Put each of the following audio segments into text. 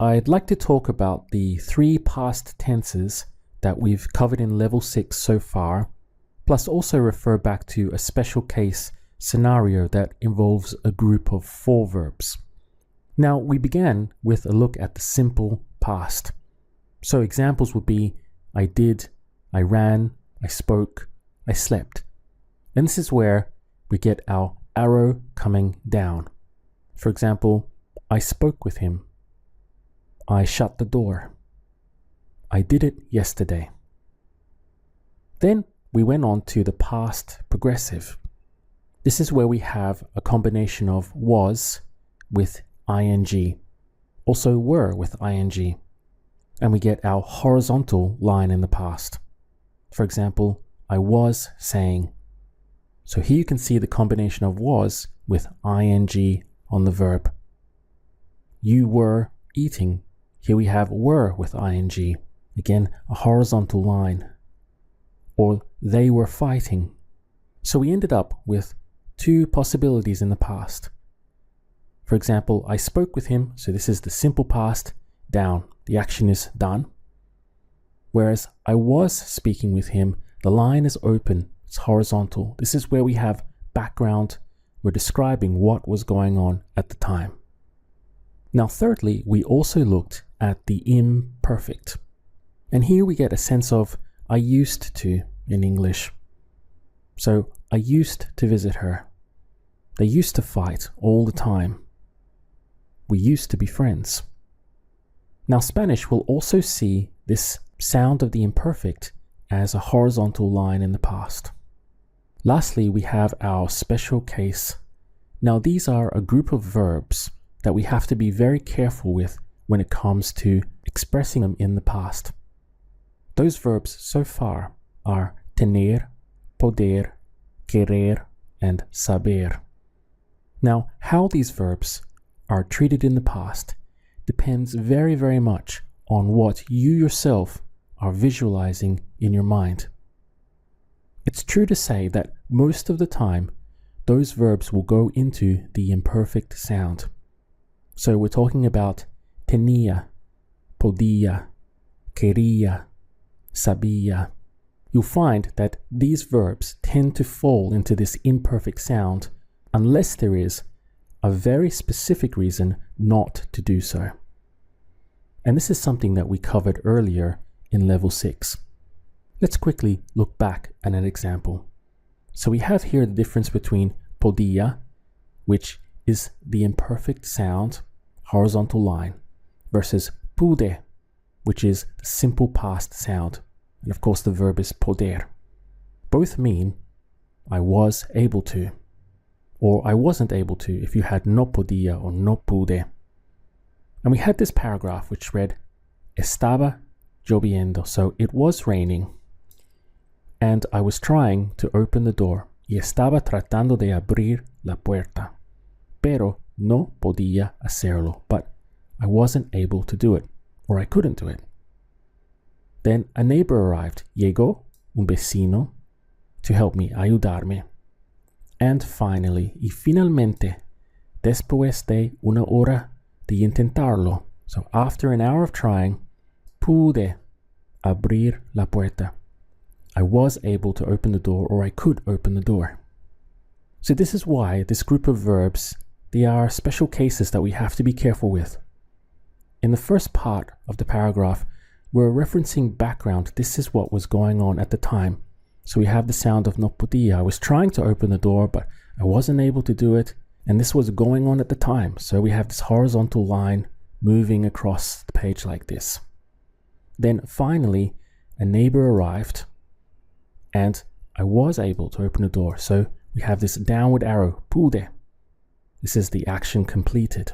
I'd like to talk about the 3 past tenses that we've covered in level 6 so far, plus also refer back to a special case scenario that involves a group of 4 verbs. Now, we began with a look at the simple past. So examples would be I did, I ran, I spoke, I slept. And this is where we get our arrow coming down. For example, I spoke with him. I shut the door. I did it yesterday. Then we went on to the past progressive. This is where we have a combination of was with ing, also were with ing, and we get our horizontal line in the past. For example, I was saying. So here you can see the combination of was with ing on the verb. You were eating. Here we have were with ing. Again, a horizontal line. Or they were fighting. So we ended up with 2 possibilities in the past. For example, I spoke with him, so this is the simple past, down. The action is done. Whereas I was speaking with him, the line is open, it's horizontal. This is where we have background. We're describing what was going on at the time. Now, thirdly, we also looked at the imperfect. And here we get a sense of I used to in English. So I used to visit her. They used to fight all the time. We used to be friends. Now, Spanish will also see this sound of the imperfect as a horizontal line in the past. Lastly, we have our special case. Now, these are a group of verbs that we have to be very careful with when it comes to expressing them in the past. Those verbs so far are tener, poder, querer, and saber. Now, how these verbs are treated in the past depends very, very much on what you yourself are visualizing in your mind. It's true to say that most of the time, those verbs will go into the imperfect sound. So we're talking about tenía, podía, quería, sabía. You'll find that these verbs tend to fall into this imperfect sound unless there is a very specific reason not to do so. And this is something that we covered earlier in level 6. Let's quickly look back at an example. So we have here the difference between podía, which is the imperfect sound, horizontal line, versus pude, which is the simple past sound. And of course the verb is poder. Both mean I was able to, or I wasn't able to if you had no podía or no pude. And we had this paragraph which read, estaba lloviendo, so it was raining. And I was trying to open the door. Y estaba tratando de abrir la puerta. Pero no podía hacerlo. But I wasn't able to do it, or I couldn't do it. Then a neighbor arrived. Llegó un vecino to help me, ayudarme. And finally, y finalmente, después de una hora de intentarlo, so after an hour of trying, pude abrir la puerta. I was able to open the door, or I could open the door. So this is why this group of verbs, they are special cases that we have to be careful with. In the first part of the paragraph, we're referencing background. This is what was going on at the time. So we have the sound of no podía. I was trying to open the door, but I wasn't able to do it. And this was going on at the time. So we have this horizontal line moving across the page like this. Then finally, a neighbor arrived and I was able to open the door. So we have this downward arrow, pude. This is the action completed.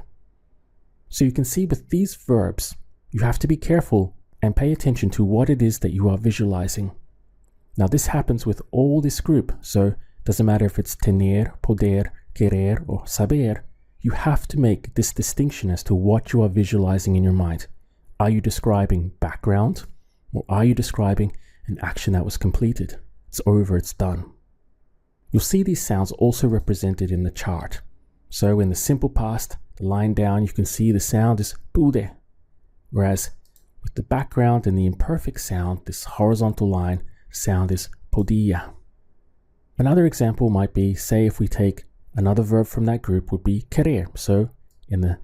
So you can see with these verbs, you have to be careful and pay attention to what it is that you are visualizing. Now this happens with all this group, so it doesn't matter if it's tener, poder, querer, or saber, you have to make this distinction as to what you are visualizing in your mind. Are you describing background, or are you describing an action that was completed? It's over, it's done. You'll see these sounds also represented in the chart. So in the simple past, the line down, you can see the sound is pude. whereas with the background and the imperfect sound, this horizontal line sound is podía. Another example might be, say if we take another verb from that group, would be querer. So in the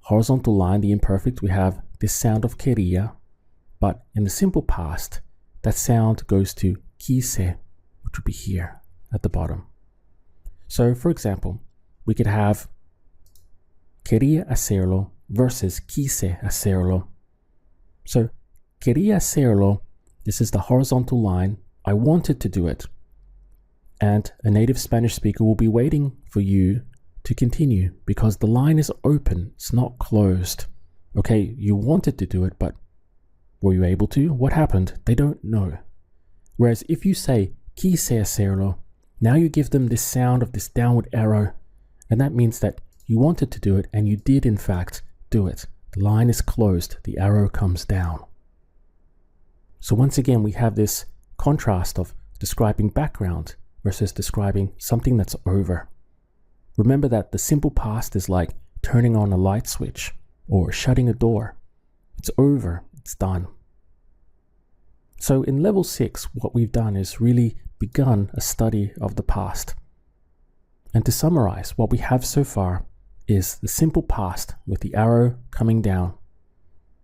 horizontal line, the imperfect, we have this sound of quería, but in the simple past, that sound goes to quise, which would be here at the bottom. So for example, we could have quería hacerlo versus quise hacerlo. So quería hacerlo, this is the horizontal line. I wanted to do it. And a native Spanish speaker will be waiting for you to continue because the line is open, it's not closed. Okay, you wanted to do it, but were you able to? What happened? They don't know. Whereas if you say quise hacerlo, now you give them this sound of this downward arrow, and that means that you wanted to do it and you did in fact do it. The line is closed, the arrow comes down. So once again, we have this contrast of describing background versus describing something that's over. Remember that the simple past is like turning on a light switch or shutting a door. It's over, it's done. So in level 6, what we've done is really begun a study of the past. And to summarize, what we have so far is the simple past with the arrow coming down.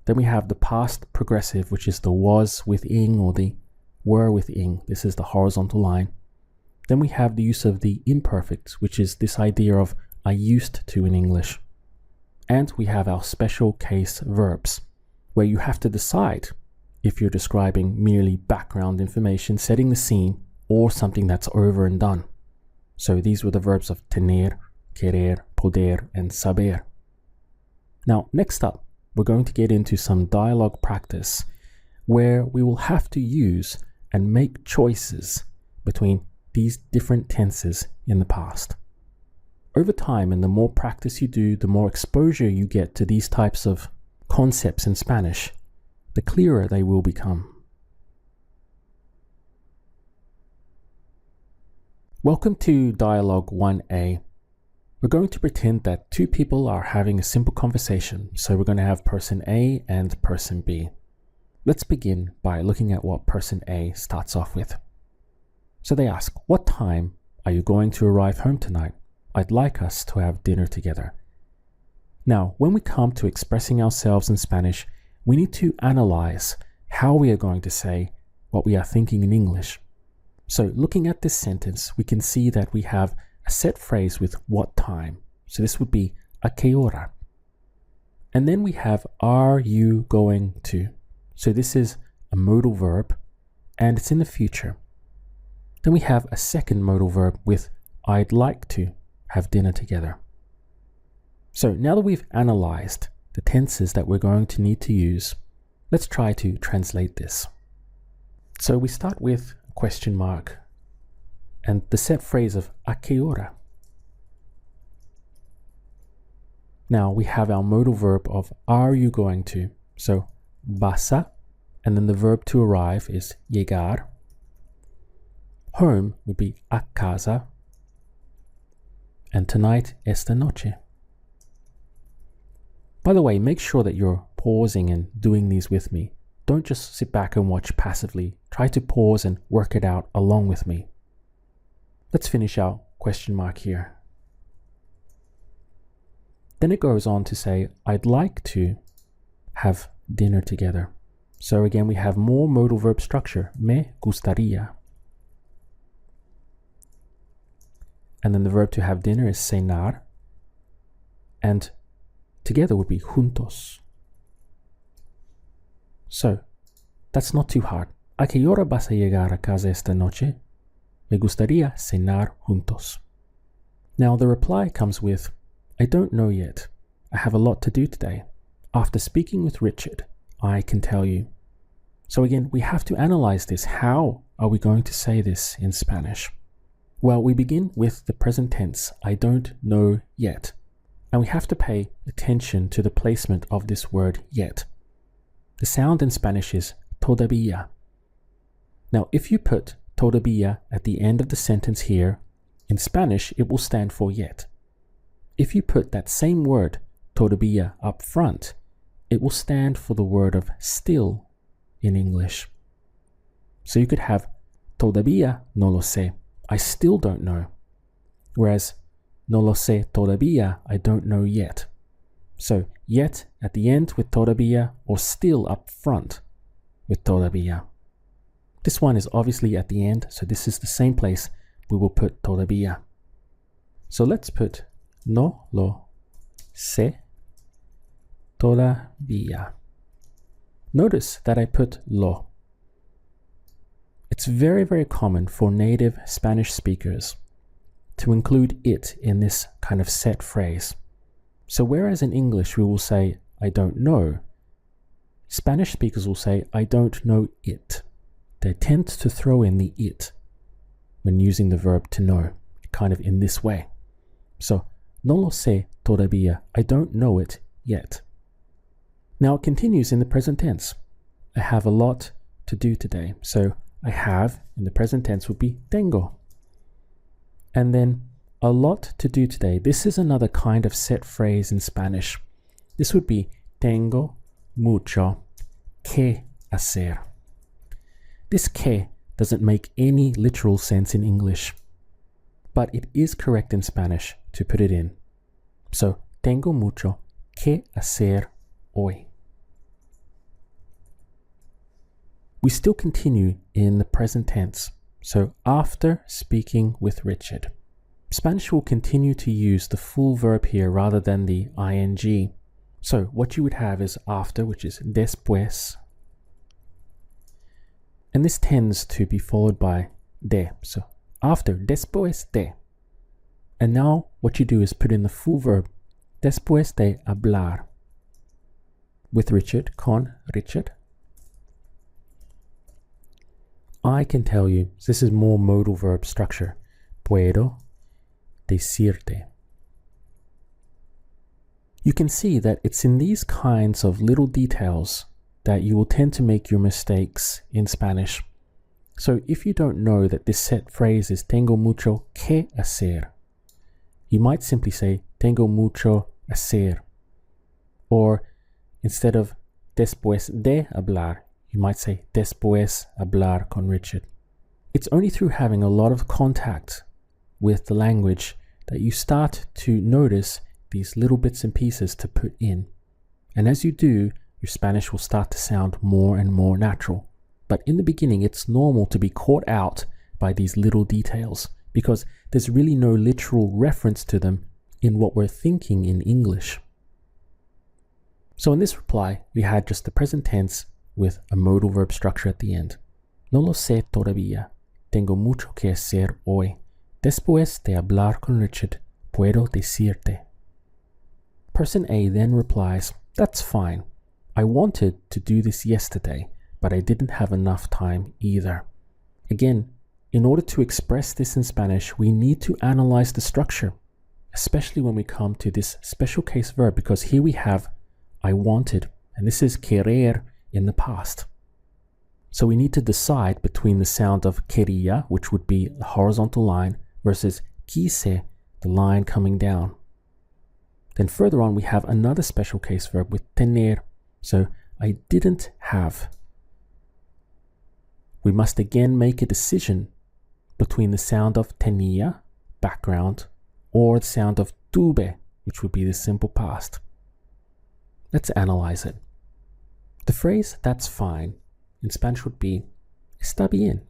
Then we have the past progressive, which is the was with ing or the were with ing. This is the horizontal line. Then we have the use of the imperfect, which is this idea of I used to in English. And we have our special case verbs, where you have to decide if you're describing merely background information, setting the scene, or something that's over and done. So these were the verbs of tener, querer, poder, and saber. Now, next up, we're going to get into some dialogue practice where we will have to use and make choices between these different tenses in the past. Over time, and the more practice you do, the more exposure you get to these types of concepts in Spanish, the clearer they will become. Welcome to Dialogue 1A. We're going to pretend that two people are having a simple conversation, so we're going to have person A and person B. Let's begin by looking at what person A starts off with. So they ask, what time are you going to arrive home tonight? I'd like us to have dinner together. Now, when we come to expressing ourselves in Spanish, we need to analyze how we are going to say what we are thinking in English. So looking at this sentence, we can see that we have a set phrase with what time. So this would be a qué hora. And then we have are you going to. So this is a modal verb and it's in the future. Then we have a second modal verb with I'd like to have dinner together. So now that we've analyzed the tenses that we're going to need to use, let's try to translate this. So we start with a question mark and the set phrase of a qué hora. Now we have our modal verb of are you going to. So vas a, and then the verb to arrive is llegar. Home would be a casa. And tonight, esta noche. By the way, make sure that you're pausing and doing these with me. Don't just sit back and watch passively. Try to pause and work it out along with me. Let's finish our question mark here. Then it goes on to say, I'd like to have dinner together. So again, we have more modal verb structure. Me gustaría. And then the verb to have dinner is cenar. And together would be juntos. So, that's not too hard. ¿A qué hora vas a llegar a casa esta noche? Me gustaría cenar juntos. Now the reply comes with, I don't know yet. I have a lot to do today. After speaking with Richard, I can tell you. So again, we have to analyze this. How are we going to say this in Spanish? Well, we begin with the present tense, I don't know yet. And we have to pay attention to the placement of this word yet. The sound in Spanish is todavía. Now, if you put todavía at the end of the sentence here, in Spanish, it will stand for yet. If you put that same word, todavía, up front, it will stand for the word of still in English. So you could have todavía no lo sé, I still don't know. Whereas no lo sé todavía, I don't know yet. So yet at the end with todavía, or still up front with todavía. This one is obviously at the end, so this is the same place we will put todavía. So let's put no lo sé todavía. Notice that I put lo. It's very, very common for native Spanish speakers to include it in this kind of set phrase. So whereas in English we will say, I don't know, Spanish speakers will say, I don't know it. They tend to throw in the it when using the verb to know, kind of in this way. So, no lo sé todavía, I don't know it yet. Now it continues in the present tense. I have a lot to do today. So I have in the present tense would be tengo. And then a lot to do today. This is another kind of set phrase in Spanish. This would be tengo mucho que hacer. This que doesn't make any literal sense in English, but it is correct in Spanish to put it in. So, tengo mucho que hacer hoy. We still continue in the present tense. So, after speaking with Richard. Spanish will continue to use the full verb here rather than the ing. So, what you would have is after, which is después. And this tends to be followed by de. So, after, después de. And now what you do is put in the full verb, después de hablar. With Richard, con Richard. I can tell you, this is more modal verb structure. Puedo decirte. You can see that it's in these kinds of little details that you will tend to make your mistakes in Spanish. So if you don't know that this set phrase is tengo mucho que hacer, you might simply say tengo mucho hacer. Or instead of después de hablar, you might say después hablar con Richard. It's only through having a lot of contact with the language that you start to notice these little bits and pieces to put in. And as you do, your Spanish will start to sound more and more natural. But in the beginning, it's normal to be caught out by these little details because there's really no literal reference to them in what we're thinking in English. So in this reply, we had just the present tense with a modal verb structure at the end. No lo sé todavía. Tengo mucho que hacer hoy. Después de hablar con Richard, puedo decirte. Person A then replies, that's fine. I wanted to do this yesterday, but I didn't have enough time either. Again, in order to express this in Spanish, we need to analyze the structure, especially when we come to this special case verb, because here we have I wanted, and this is querer in the past. So we need to decide between the sound of quería, which would be the horizontal line, versus quise, the line coming down. Then further on, we have another special case verb with tener. So I didn't have. We must again make a decision between the sound of tenía, background, or the sound of tuve, which would be the simple past. Let's analyze it. The phrase that's fine in Spanish would be está bien.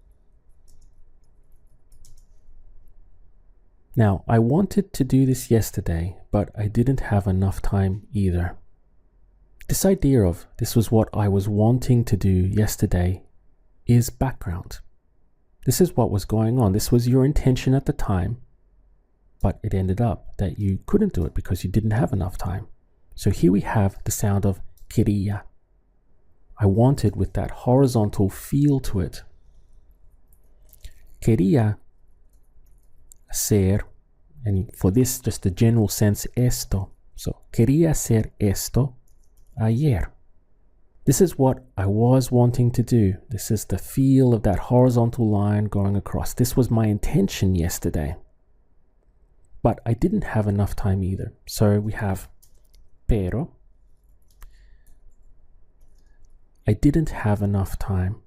Now, I wanted to do this yesterday, but I didn't have enough time either. This idea of this was what I was wanting to do yesterday is background. This is what was going on. This was your intention at the time, but it ended up that you couldn't do it because you didn't have enough time. So here we have the sound of quería. I wanted with that horizontal feel to it. Quería hacer, and for this, just the general sense, esto. So, quería hacer esto ayer. This is what I was wanting to do. This is the feel of that horizontal line going across. This was my intention yesterday. But I didn't have enough time either. So we have pero. I didn't have enough time.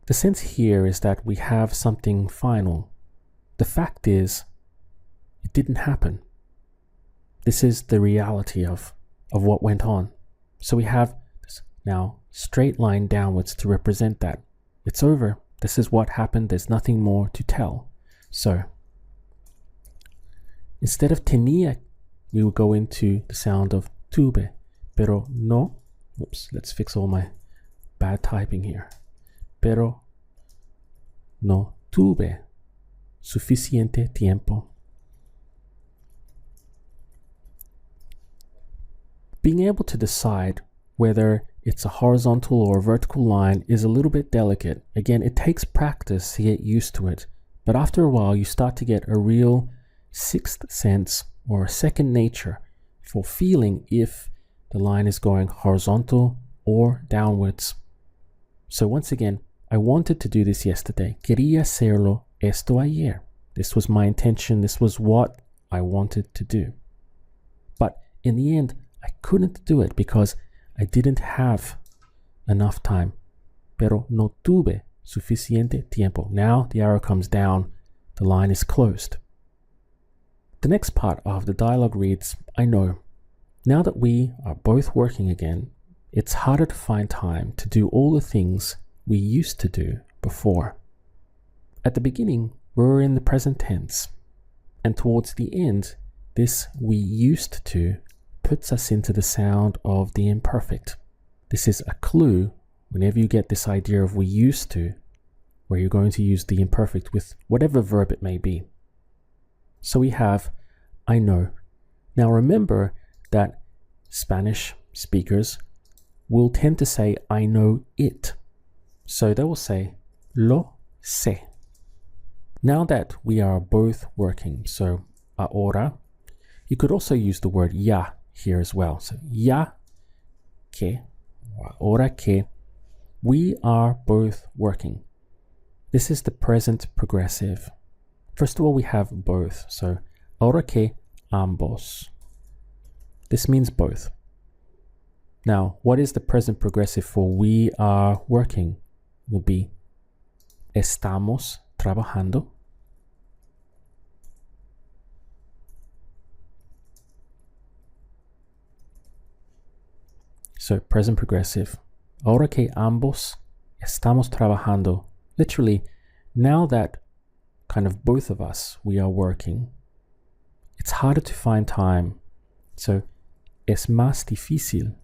The sense here is that we have something final. The fact is, it didn't happen. This is the reality of what went on. So we have this now straight line downwards to represent that. It's over. This is what happened. There's nothing more to tell. So instead of tenía, we will go into the sound of tuve, pero no. Oops, let's fix all my bad typing here. Pero no tuve suficiente tiempo. Being able to decide whether it's a horizontal or a vertical line is a little bit delicate. Again, it takes practice to get used to it. But after a while, you start to get a real sixth sense or a second nature for feeling if the line is going horizontal or downwards. So once again, I wanted to do this yesterday. Quería hacerlo esto ayer. This was my intention. This was what I wanted to do. But in the end, I couldn't do it because I didn't have enough time. Pero no tuve suficiente tiempo. Now the arrow comes down. The line is closed. The next part of the dialogue reads, I know. Now that we are both working again, it's harder to find time to do all the things we used to do before. At the beginning, we were in the present tense. And towards the end, this we used to puts us into the sound of the imperfect. This is a clue whenever you get this idea of we used to, where you're going to use the imperfect with whatever verb it may be. So we have, I know. Now remember that Spanish speakers will tend to say, I know it. So they will say, lo sé. Now that we are both working, so ahora, you could also use the word ya here as well. So ya que, or ahora que, we are both working. This is the present progressive. First of all, we have both. So ahora que ambos. This means both. Now, what is the present progressive for we are working? Will be estamos trabajando. So present progressive. Ahora que ambos estamos trabajando. Literally, now that kind of both of us, we are working, it's harder to find time. So es más difícil.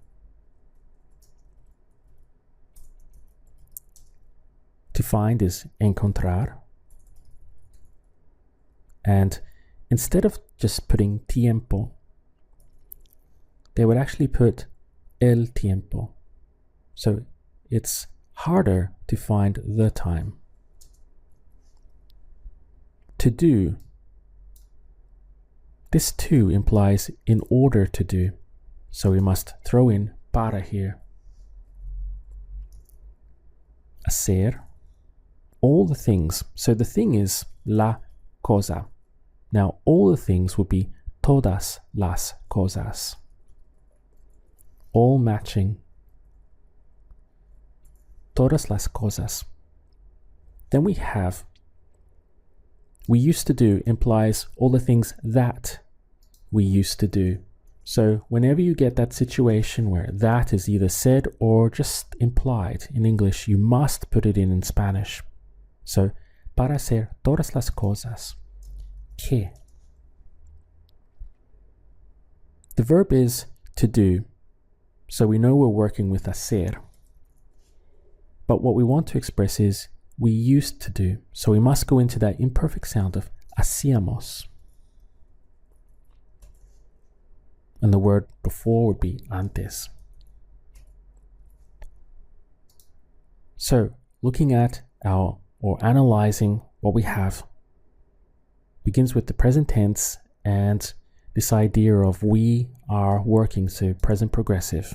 To find is encontrar. And instead of just putting tiempo, they would actually put el tiempo. So it's harder to find the time. To do. This too implies in order to do. So we must throw in para here. Hacer. All the things. So the thing is la cosa. Now all the things would be todas las cosas. All matching. Todas las cosas. Then we have we used to do implies all the things that we used to do. So whenever you get that situation where that is either said or just implied in English, you must put it in Spanish. So, para hacer todas las cosas que. The verb is to do. So we know we're working with hacer. But what we want to express is we used to do. So we must go into that imperfect sound of hacíamos. And the word before would be antes. So looking at our or analyzing what we have begins with the present tense and this idea of we are working, so present progressive.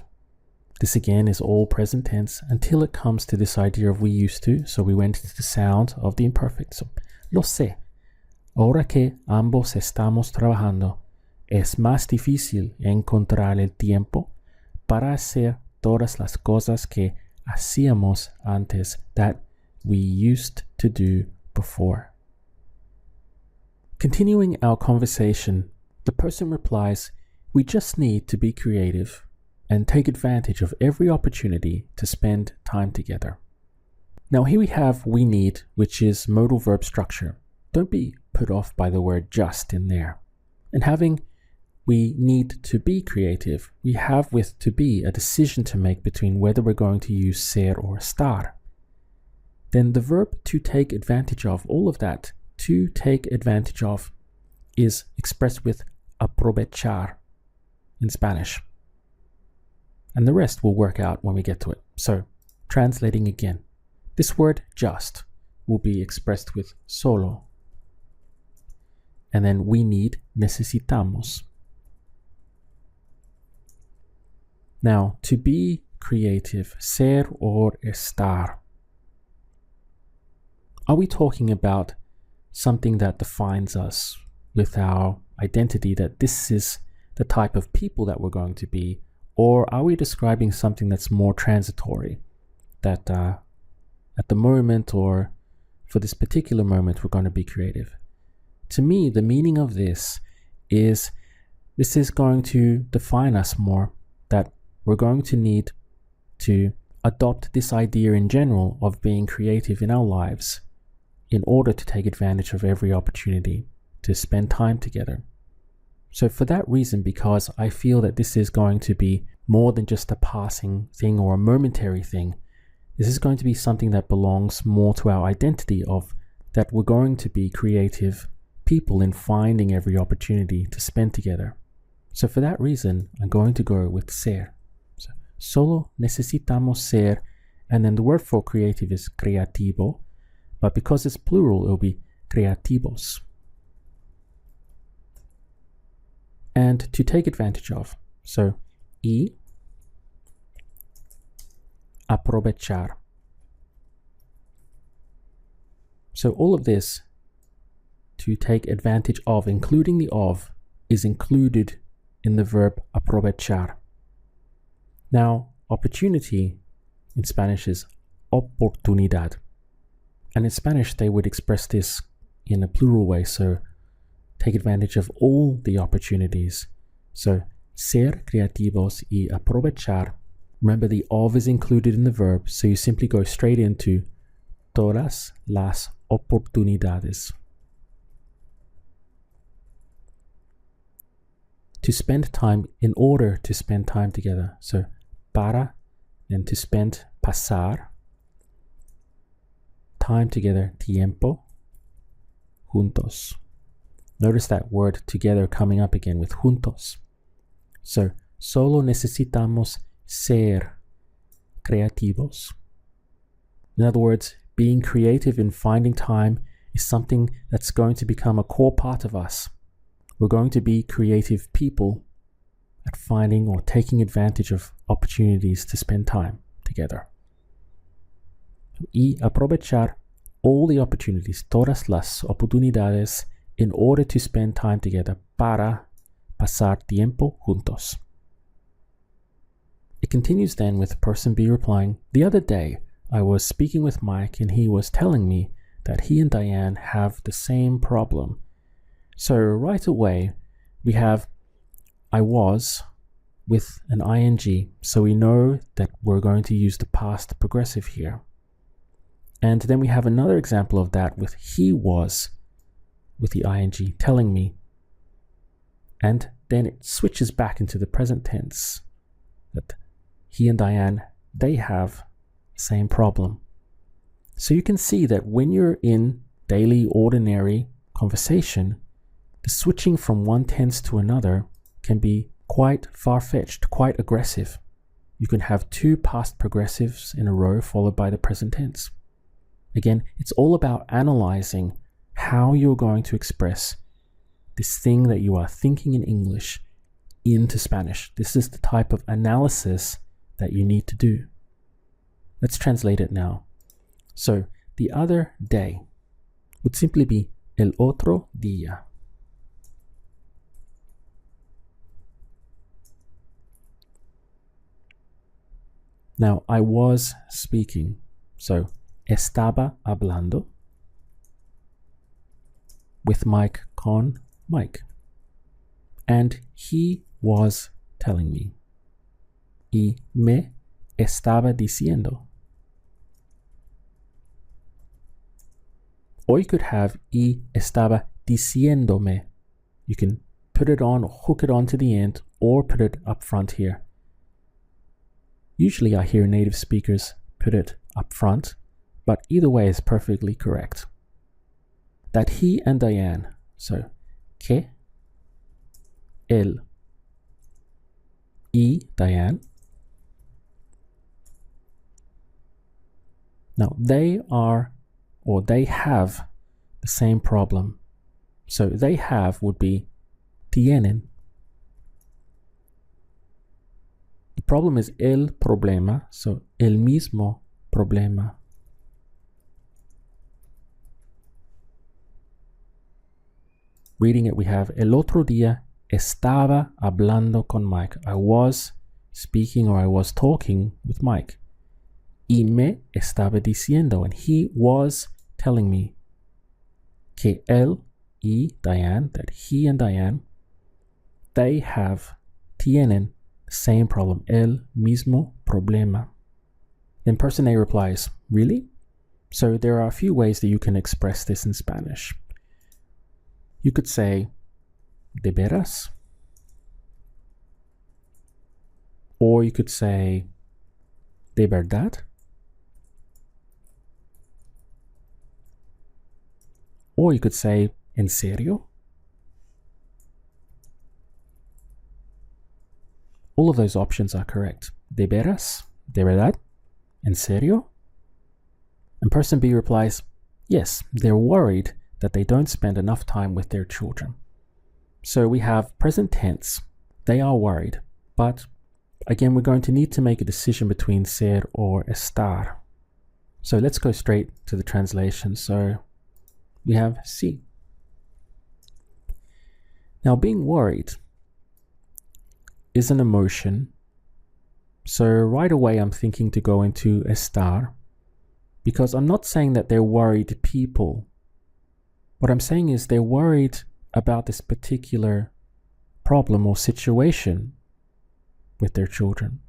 This again is all present tense until it comes to this idea of we used to. So we went into the sound of the imperfect. So, lo sé. Ahora que ambos estamos trabajando, es más difícil encontrar el tiempo para hacer todas las cosas que hacíamos antes, that we used to do before. Continuing our conversation, the person replies, we just need to be creative and take advantage of every opportunity to spend time together. Now here we have we need, which is modal verb structure. Don't be put off by the word just in there. And having we need to be creative, we have with to be a decision to make between whether we're going to use ser or estar. Then the verb to take advantage of, all of that, to take advantage of, is expressed with aprovechar in Spanish. And the rest will work out when we get to it. So, translating again, this word just will be expressed with solo. And then we need, necesitamos. Now, to be creative, ser or estar. Are we talking about something that defines us with our identity, that this is the type of people that we're going to be? Or are we describing something that's more transitory, that at the moment or for this particular moment we're going to be creative? To me, the meaning of this is going to define us more, that we're going to need to adopt this idea in general of being creative in our lives in order to take advantage of every opportunity to spend time together. So for that reason, because I feel that this is going to be more than just a passing thing or a momentary thing, this is going to be something that belongs more to our identity of that we're going to be creative people in finding every opportunity to spend together. So for that reason, I'm going to go with ser. So, solo necesitamos ser, and then the word for creative is creativo, but because it's plural, it'll be creativos. And to take advantage of, so y aprovechar. So all of this, to take advantage of, including the of, is included in the verb aprovechar. Now, opportunity in Spanish is oportunidad. And in Spanish, they would express this in a plural way. So take advantage of all the opportunities. So ser creativos y aprovechar. Remember, the of is included in the verb. So you simply go straight into todas las oportunidades. To spend time, in order to spend time together. So para, then to spend, pasar. Time together, tiempo, juntos. Notice that word together coming up again with juntos. So, solo necesitamos ser creativos. In other words, being creative in finding time is something that's going to become a core part of us. We're going to be creative people at finding or taking advantage of opportunities to spend time together. Y aprovechar all the opportunities, todas las oportunidades, in order to spend time together para pasar tiempo juntos. It continues then with person B replying, the other day I was speaking with Mike and he was telling me that he and Diane have the same problem. So right away we have I was with an ing, so we know that we're going to use the past progressive here. And then we have another example of that with he was with the ing telling me. And then it switches back into the present tense that he and Diane, they have the same problem. So you can see that when you're in daily ordinary conversation, the switching from one tense to another can be quite far-fetched, quite aggressive. You can have two past progressives in a row followed by the present tense. Again, it's all about analyzing how you're going to express this thing that you are thinking in English into Spanish. This is the type of analysis that you need to do. Let's translate it now. So, the other day would simply be el otro día. Now, I was speaking. So, estaba hablando with Mike con Mike. And he was telling me. Y me estaba diciendo. Or you could have y estaba diciéndome. You can put it on or hook it on to the end or put it up front here. Usually I hear native speakers put it up front, but either way is perfectly correct. That he and Diane, so que, él, y Diane. Now they are, or they have the same problem. So they have would be tienen. The problem is el problema, so el mismo problema. Reading it, we have el otro día estaba hablando con Mike. I was speaking or I was talking with Mike. Y me estaba diciendo, and he was telling me que él y Diane, that he and Diane, they tienen the same problem, el mismo problema. Then person A replies, really? So there are a few ways that you can express this in Spanish. You could say, de veras? Or you could say, de verdad? Or you could say, en serio? All of those options are correct. De veras? De verdad? En serio? And person B replies, yes, they're worried that they don't spend enough time with their children. So we have present tense. They are worried. But again, we're going to need to make a decision between ser or estar. So let's go straight to the translation. So we have sí. Now, being worried is an emotion. So right away, I'm thinking to go into estar, because I'm not saying that they're worried people. What I'm saying is they're worried about this particular problem or situation with their children.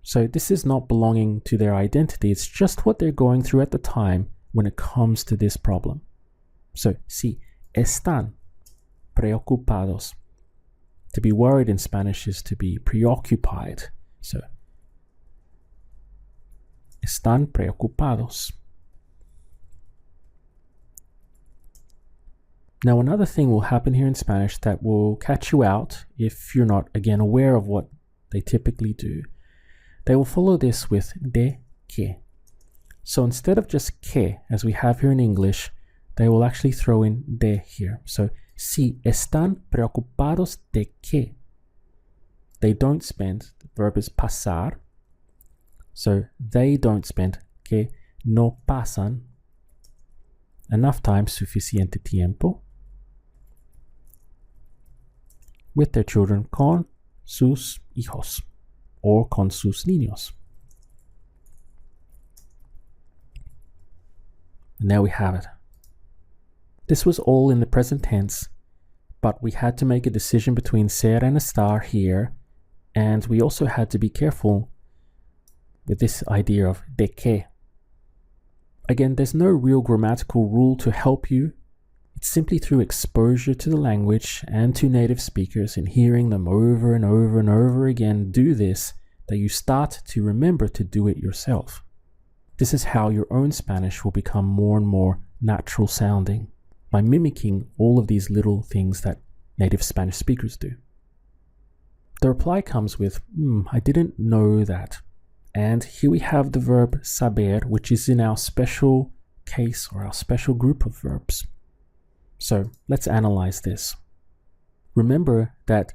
So this is not belonging to their identity. It's just what they're going through at the time when it comes to this problem. So, sí, están preocupados. To be worried in Spanish is to be preoccupied. So, están preocupados. Now, another thing will happen here in Spanish that will catch you out if you're not, again, aware of what they typically do. They will follow this with de que. So instead of just que, as we have here in English, they will actually throw in de here. So, si están preocupados de que. They don't spend, the verb is pasar. So, they don't spend, que no pasan enough time, suficiente tiempo, with their children con sus hijos or con sus niños. And there we have it. This was all in the present tense, but we had to make a decision between ser and estar here, and we also had to be careful with this idea of de que. Again, there's no real grammatical rule to help you. It's simply through exposure to the language and to native speakers and hearing them over and over and over again do this that you start to remember to do it yourself. This is how your own Spanish will become more and more natural sounding, by mimicking all of these little things that native Spanish speakers do. The reply comes with, I didn't know that. And here we have the verb saber, which is in our special case or our special group of verbs. So let's analyze this. Remember that,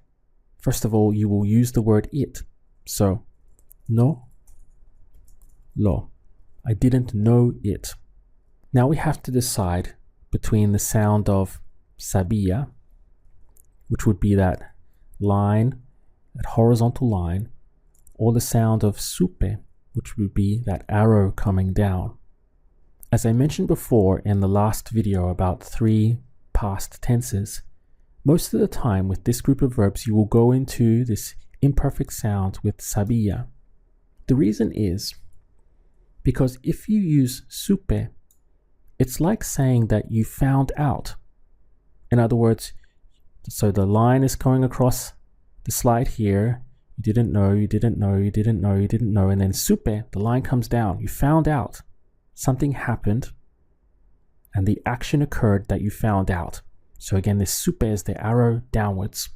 first of all, you will use the word it. So, no, lo. I didn't know it. Now we have to decide between the sound of sabía, which would be that line, that horizontal line, or the sound of supe, which would be that arrow coming down. As I mentioned before in the last video about 3 past tenses, most of the time with this group of verbs you will go into this imperfect sound with sabía. The reason is because if you use supe, it's like saying that you found out. In other words, so the line is going across the slide here. You didn't know, you didn't know, you didn't know, you didn't know. And then supe, the line comes down. You found out. Something happened and the action occurred that you found out. So again, this supe is the arrow downwards.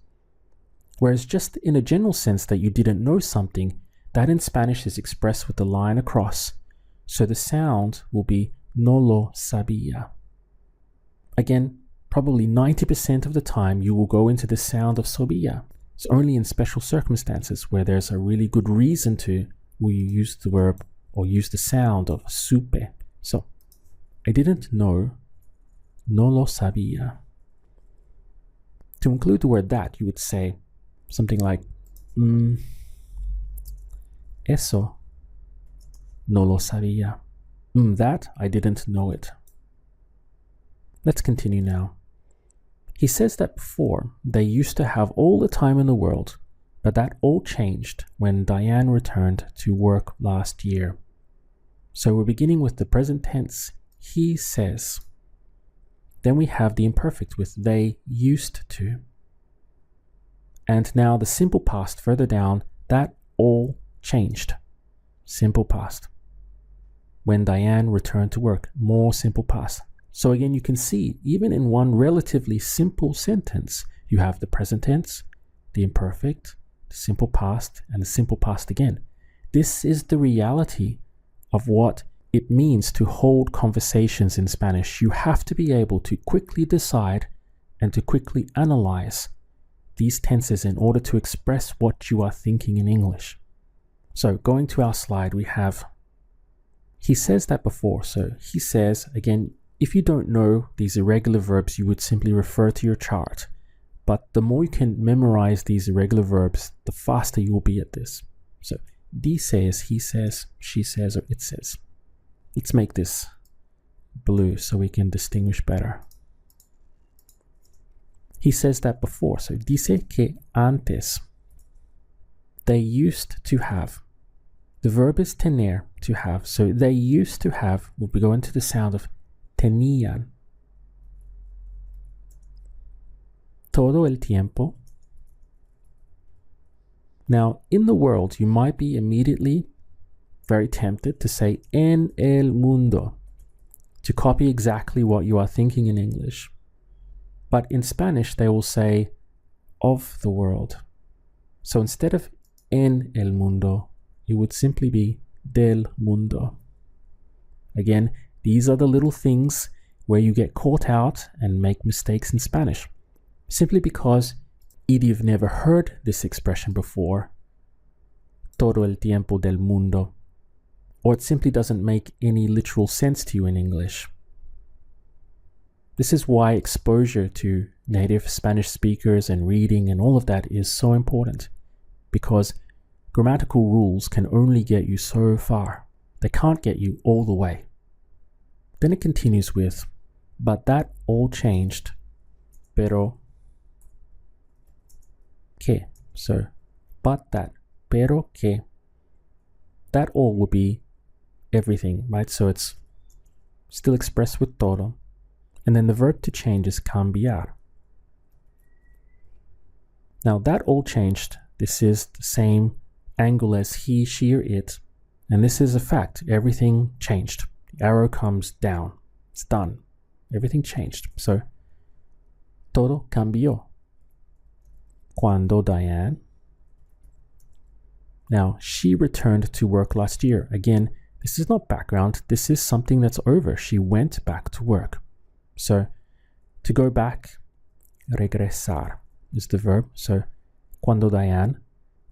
Whereas just in a general sense that you didn't know something, that in Spanish is expressed with the line across. So the sound will be no lo sabía. Again, probably 90% of the time you will go into the sound of sabía. It's only in special circumstances where there's a really good reason to will you use the verb or use the sound of supe. So, I didn't know, no lo sabía. To include the word that, you would say something like, eso no lo sabía. That, I didn't know it. Let's continue now. He says that before, they used to have all the time in the world, but that all changed when Diane returned to work last year. So we're beginning with the present tense, he says. Then we have the imperfect with they used to. And now the simple past further down, that all changed. Simple past. When Diane returned to work, more simple past. So again, you can see, even in one relatively simple sentence, you have the present tense, the imperfect, the simple past, and the simple past again. This is the reality of what it means to hold conversations in Spanish. You have to be able to quickly decide and to quickly analyze these tenses in order to express what you are thinking in English. So going to our slide, we have, he says that before. So he says, again, if you don't know these irregular verbs, you would simply refer to your chart. But the more you can memorize these irregular verbs, the faster you will be at this. So, dices, he says, she says, or it says. Let's make this blue so we can distinguish better. He says that before. So, dice que antes. They used to have. The verb is tener, to have. So, they used to have will be going to the sound of tenían. Todo el tiempo. Now, in the world, you might be immediately very tempted to say en el mundo, to copy exactly what you are thinking in English. But in Spanish, they will say of the world. So instead of en el mundo, it would simply be del mundo. Again, these are the little things where you get caught out and make mistakes in Spanish. Simply because either you've never heard this expression before, todo el tiempo del mundo, or it simply doesn't make any literal sense to you in English. This is why exposure to native Spanish speakers and reading and all of that is so important, because grammatical rules can only get you so far. They can't get you all the way. Then it continues with, but that all changed, pero que. So, but that, pero que. That all will be everything, right? So it's still expressed with todo. And then the verb to change is cambiar. Now that all changed. This is the same angle as he, she, or it. And this is a fact. Everything changed. The arrow comes down. It's done. Everything changed. So, todo cambió. Cuando Diane. Now, she returned to work last year. Again, this is not background. This is something that's over. She went back to work. So, to go back, regresar is the verb. So, cuando Diane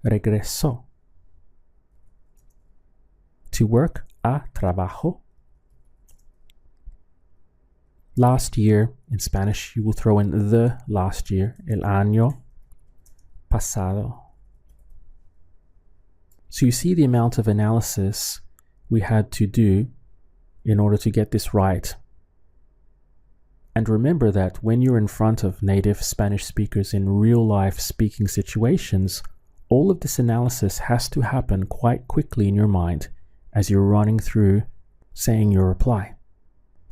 regresó. To work, a trabajo. Last year, in Spanish, you will throw in the last year, el año pasado. So you see the amount of analysis we had to do in order to get this right. And remember that when you're in front of native Spanish speakers in real life speaking situations, all of this analysis has to happen quite quickly in your mind as you're running through saying your reply.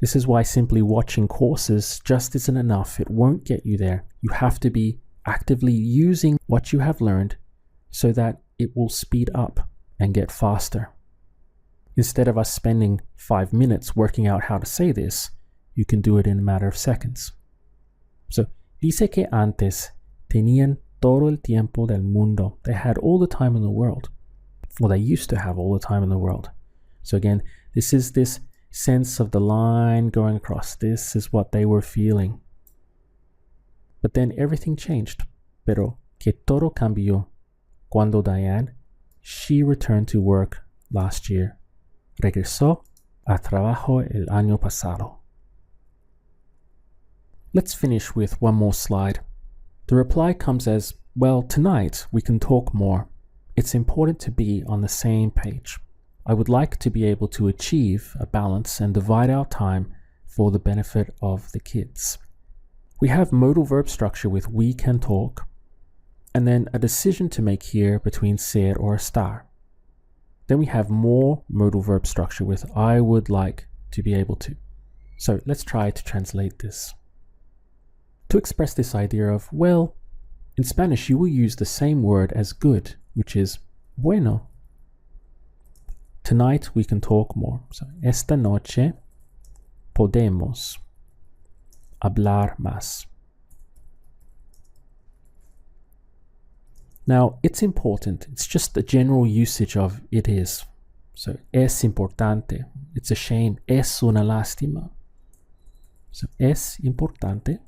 This is why simply watching courses just isn't enough. It won't get you there. You have to be actively using what you have learned so that it will speed up and get faster. Instead of us spending 5 minutes working out how to say this, you can do it in a matter of seconds. So, dice que antes tenían todo el tiempo del mundo. They had all the time in the world. Well, they used to have all the time in the world. So again, this is this sense of the line going across. This is what they were feeling. But then everything changed. Pero que todo cambió cuando Diane, she returned to work last year. Regresó a trabajo el año pasado. Let's finish with one more slide. The reply comes as, well, tonight we can talk more. It's important to be on the same page. I would like to be able to achieve a balance and divide our time for the benefit of the kids. We have modal verb structure with we can talk, and then a decision to make here between ser or estar. Then we have more modal verb structure with I would like to be able to. So let's try to translate this. To express this idea of, well, in Spanish you will use the same word as good, which is bueno. Tonight we can talk more. So, esta noche podemos hablar más. Now, it's important. It's just the general usage of it is. So, es importante. It's a shame. Es una lástima. So, es importante.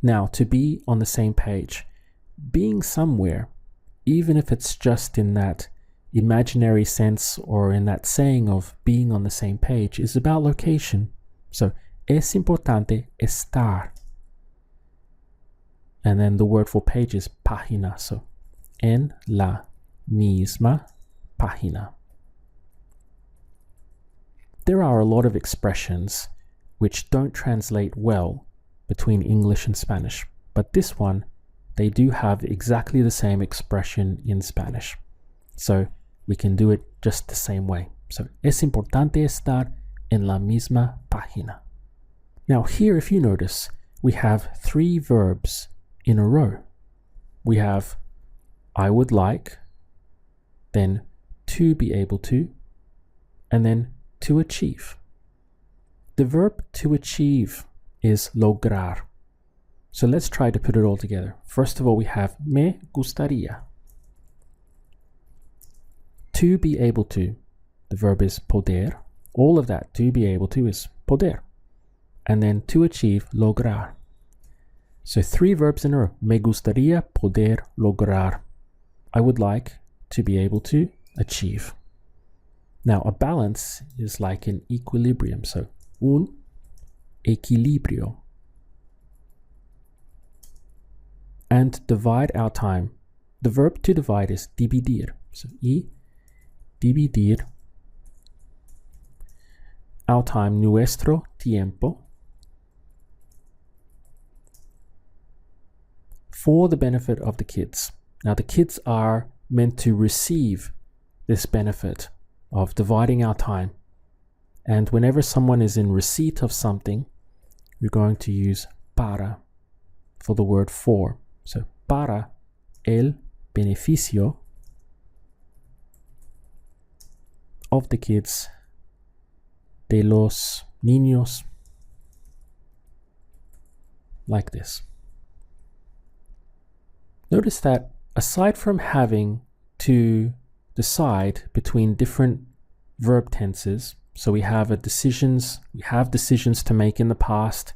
Now, to be on the same page. Being somewhere, even if it's just in that imaginary sense or in that saying of being on the same page, is about location. So, es importante estar. And then the word for page is página. So, en la misma página. There are a lot of expressions which don't translate well between English and Spanish, but this one, they do have exactly the same expression in Spanish. So we can do it just the same way. So, es importante estar en la misma página. Now here, if you notice, we have 3 verbs in a row. We have I would like, then to be able to, and then to achieve. The verb to achieve is lograr. So let's try to put it all together. First of all, we have me gustaría. To be able to, the verb is poder. All of that, to be able to, is poder. And then to achieve, lograr. So 3 verbs in a row. Me gustaría poder lograr. I would like to be able to achieve. Now, a balance is like an equilibrium. So, un equilibrio. And divide our time. The verb to divide is dividir. So, y dividir our time, nuestro tiempo, for the benefit of the kids. Now, the kids are meant to receive this benefit of dividing our time. And whenever someone is in receipt of something, we're going to use para for the word for. So, para el beneficio of the kids, de los niños, like this. Notice that aside from having to decide between different verb tenses, so we have decisions to make in the past,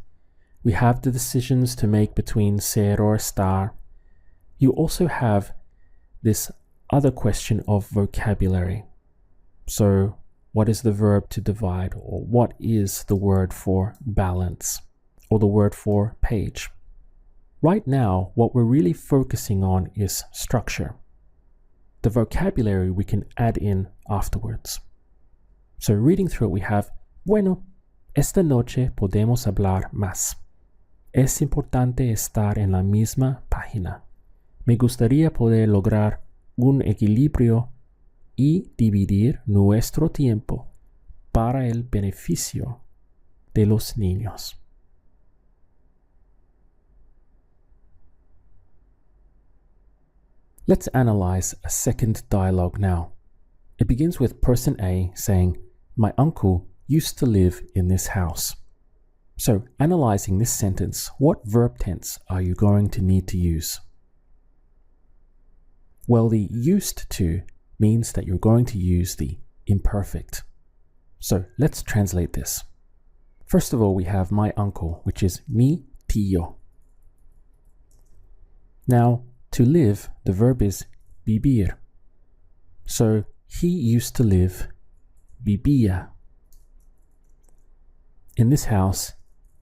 we have the decisions to make between ser or estar, you also have this other question of vocabulary. So what is the verb to divide, or what is the word for balance, or the word for page? Right now, what we're really focusing on is structure. the vocabulary we can add in afterwards. So reading through it, we have, bueno, esta noche podemos hablar más. Es importante estar en la misma página. Me gustaría poder lograr un equilibrio y dividir nuestro tiempo para el beneficio de los niños. Let's analyze a second dialogue now. It begins with person A saying, my uncle used to live in this house. So, analyzing this sentence, what verb tense are you going to need to use? Well, the used to means that you're going to use the imperfect. So, let's translate this. First of all, we have my uncle, which is mi tío. Now, to live, the verb is vivir. So, he used to live, vivía, in this house,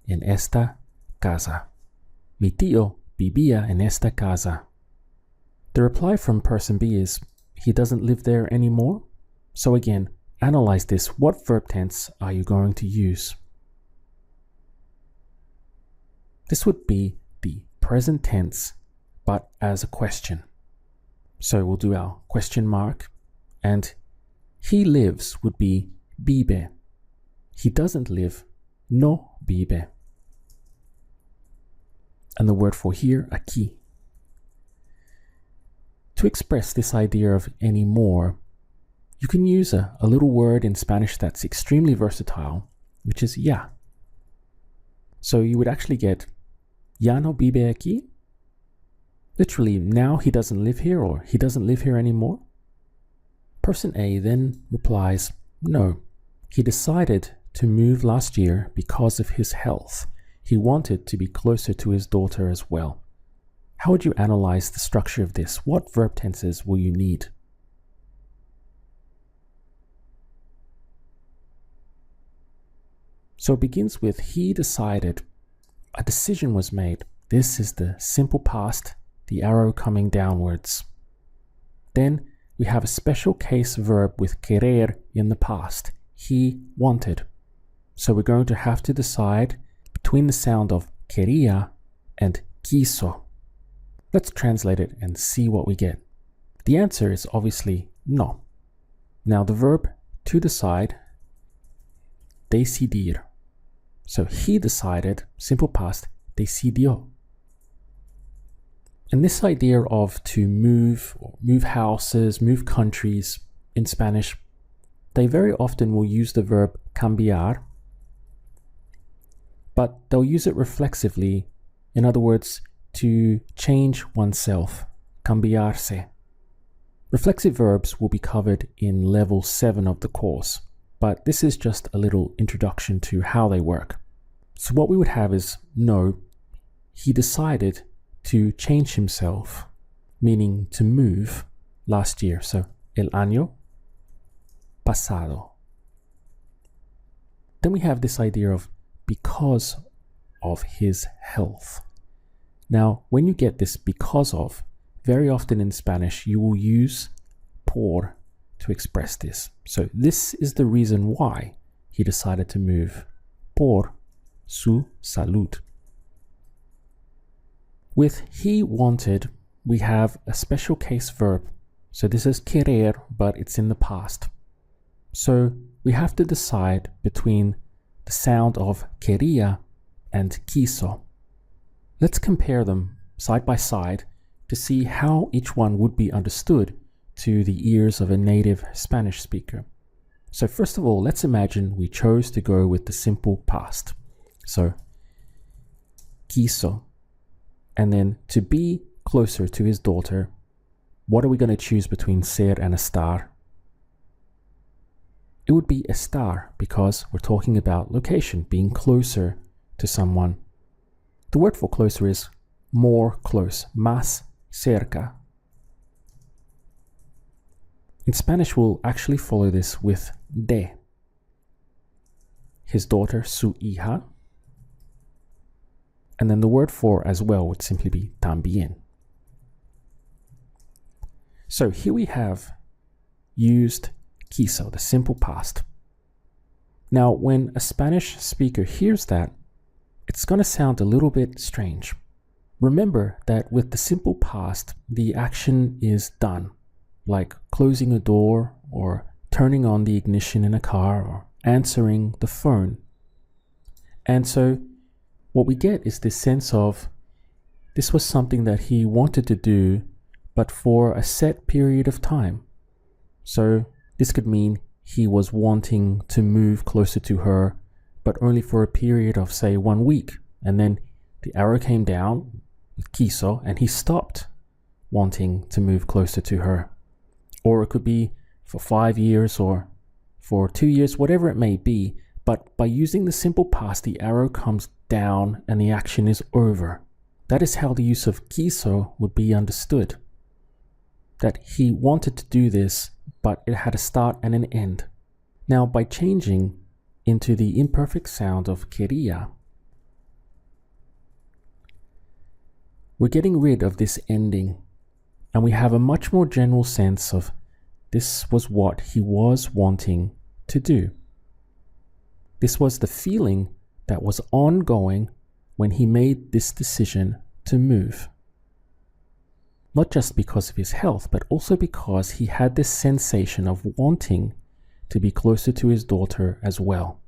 en esta casa. Mi tío vivía en esta casa. The reply from person B is, he doesn't live there anymore. So again, analyze this. What verb tense are you going to use? This would be the present tense, but as a question. So we'll do our question mark, and he lives would be vive. He doesn't live, no vive. And the word for here, aquí. To express this idea of anymore, you can use a little word in Spanish that's extremely versatile, which is ya. So you would actually get, ya no vive aquí? Literally, now he doesn't live here, or he doesn't live here anymore. Person A then replies, no, he decided to move last year because of his health. He wanted to be closer to his daughter as well. How would you analyze the structure of this? What verb tenses will you need? So it begins with he decided. A decision was made. This is the simple past, the arrow coming downwards. Then we have a special case verb with querer in the past. He wanted. So we're going to have to decide between the sound of quería and quiso. Let's translate it and see what we get. The answer is obviously no. Now the verb to decide, decidir. So he decided, simple past, decidió. And this idea of to move, or move houses, move countries in Spanish, they very often will use the verb cambiar, but they'll use it reflexively. In other words, to change oneself, cambiarse. Reflexive verbs will be covered in level 7 of the course, but this is just a little introduction to how they work. So what we would have is, no, he decided to change himself, meaning to move last year. So, el año pasado. Then we have this idea of because of his health. Now, when you get this because of, very often in Spanish, you will use por to express this. So this is the reason why he decided to move. Por su salud. With he wanted, we have a special case verb. So this is querer, but it's in the past. So we have to decide between the sound of quería and quiso. Let's compare them side by side to see how each one would be understood to the ears of a native Spanish speaker. So first of all, let's imagine we chose to go with the simple past. So, quiso. And then to be closer to his daughter, what are we going to choose between ser and estar? It would be estar because we're talking about location, being closer to someone. The word for closer is more close, más cerca. In Spanish, we'll actually follow this with de. His daughter, su hija. And then the word for as well would simply be también. So here we have used quiso, the simple past. Now, when a Spanish speaker hears that, it's going to sound a little bit strange. Remember that with the simple past, the action is done, like closing a door or turning on the ignition in a car or answering the phone. And so what we get is this sense of this was something that he wanted to do, but for a set period of time. So this could mean he was wanting to move closer to her, but only for a period of, say, 1 week. And then the arrow came down with quiso and he stopped wanting to move closer to her. Or it could be for 5 years or for 2 years, whatever it may be. But by using the simple past, the arrow comes down and the action is over. That is how the use of quiso would be understood. That he wanted to do this, but it had a start and an end. Now, by changing into the imperfect sound of quería, we're getting rid of this ending, and we have a much more general sense of this was what he was wanting to do. This was the feeling that was ongoing when he made this decision to move. Not just because of his health, but also because he had this sensation of wanting to be closer to his daughter as well.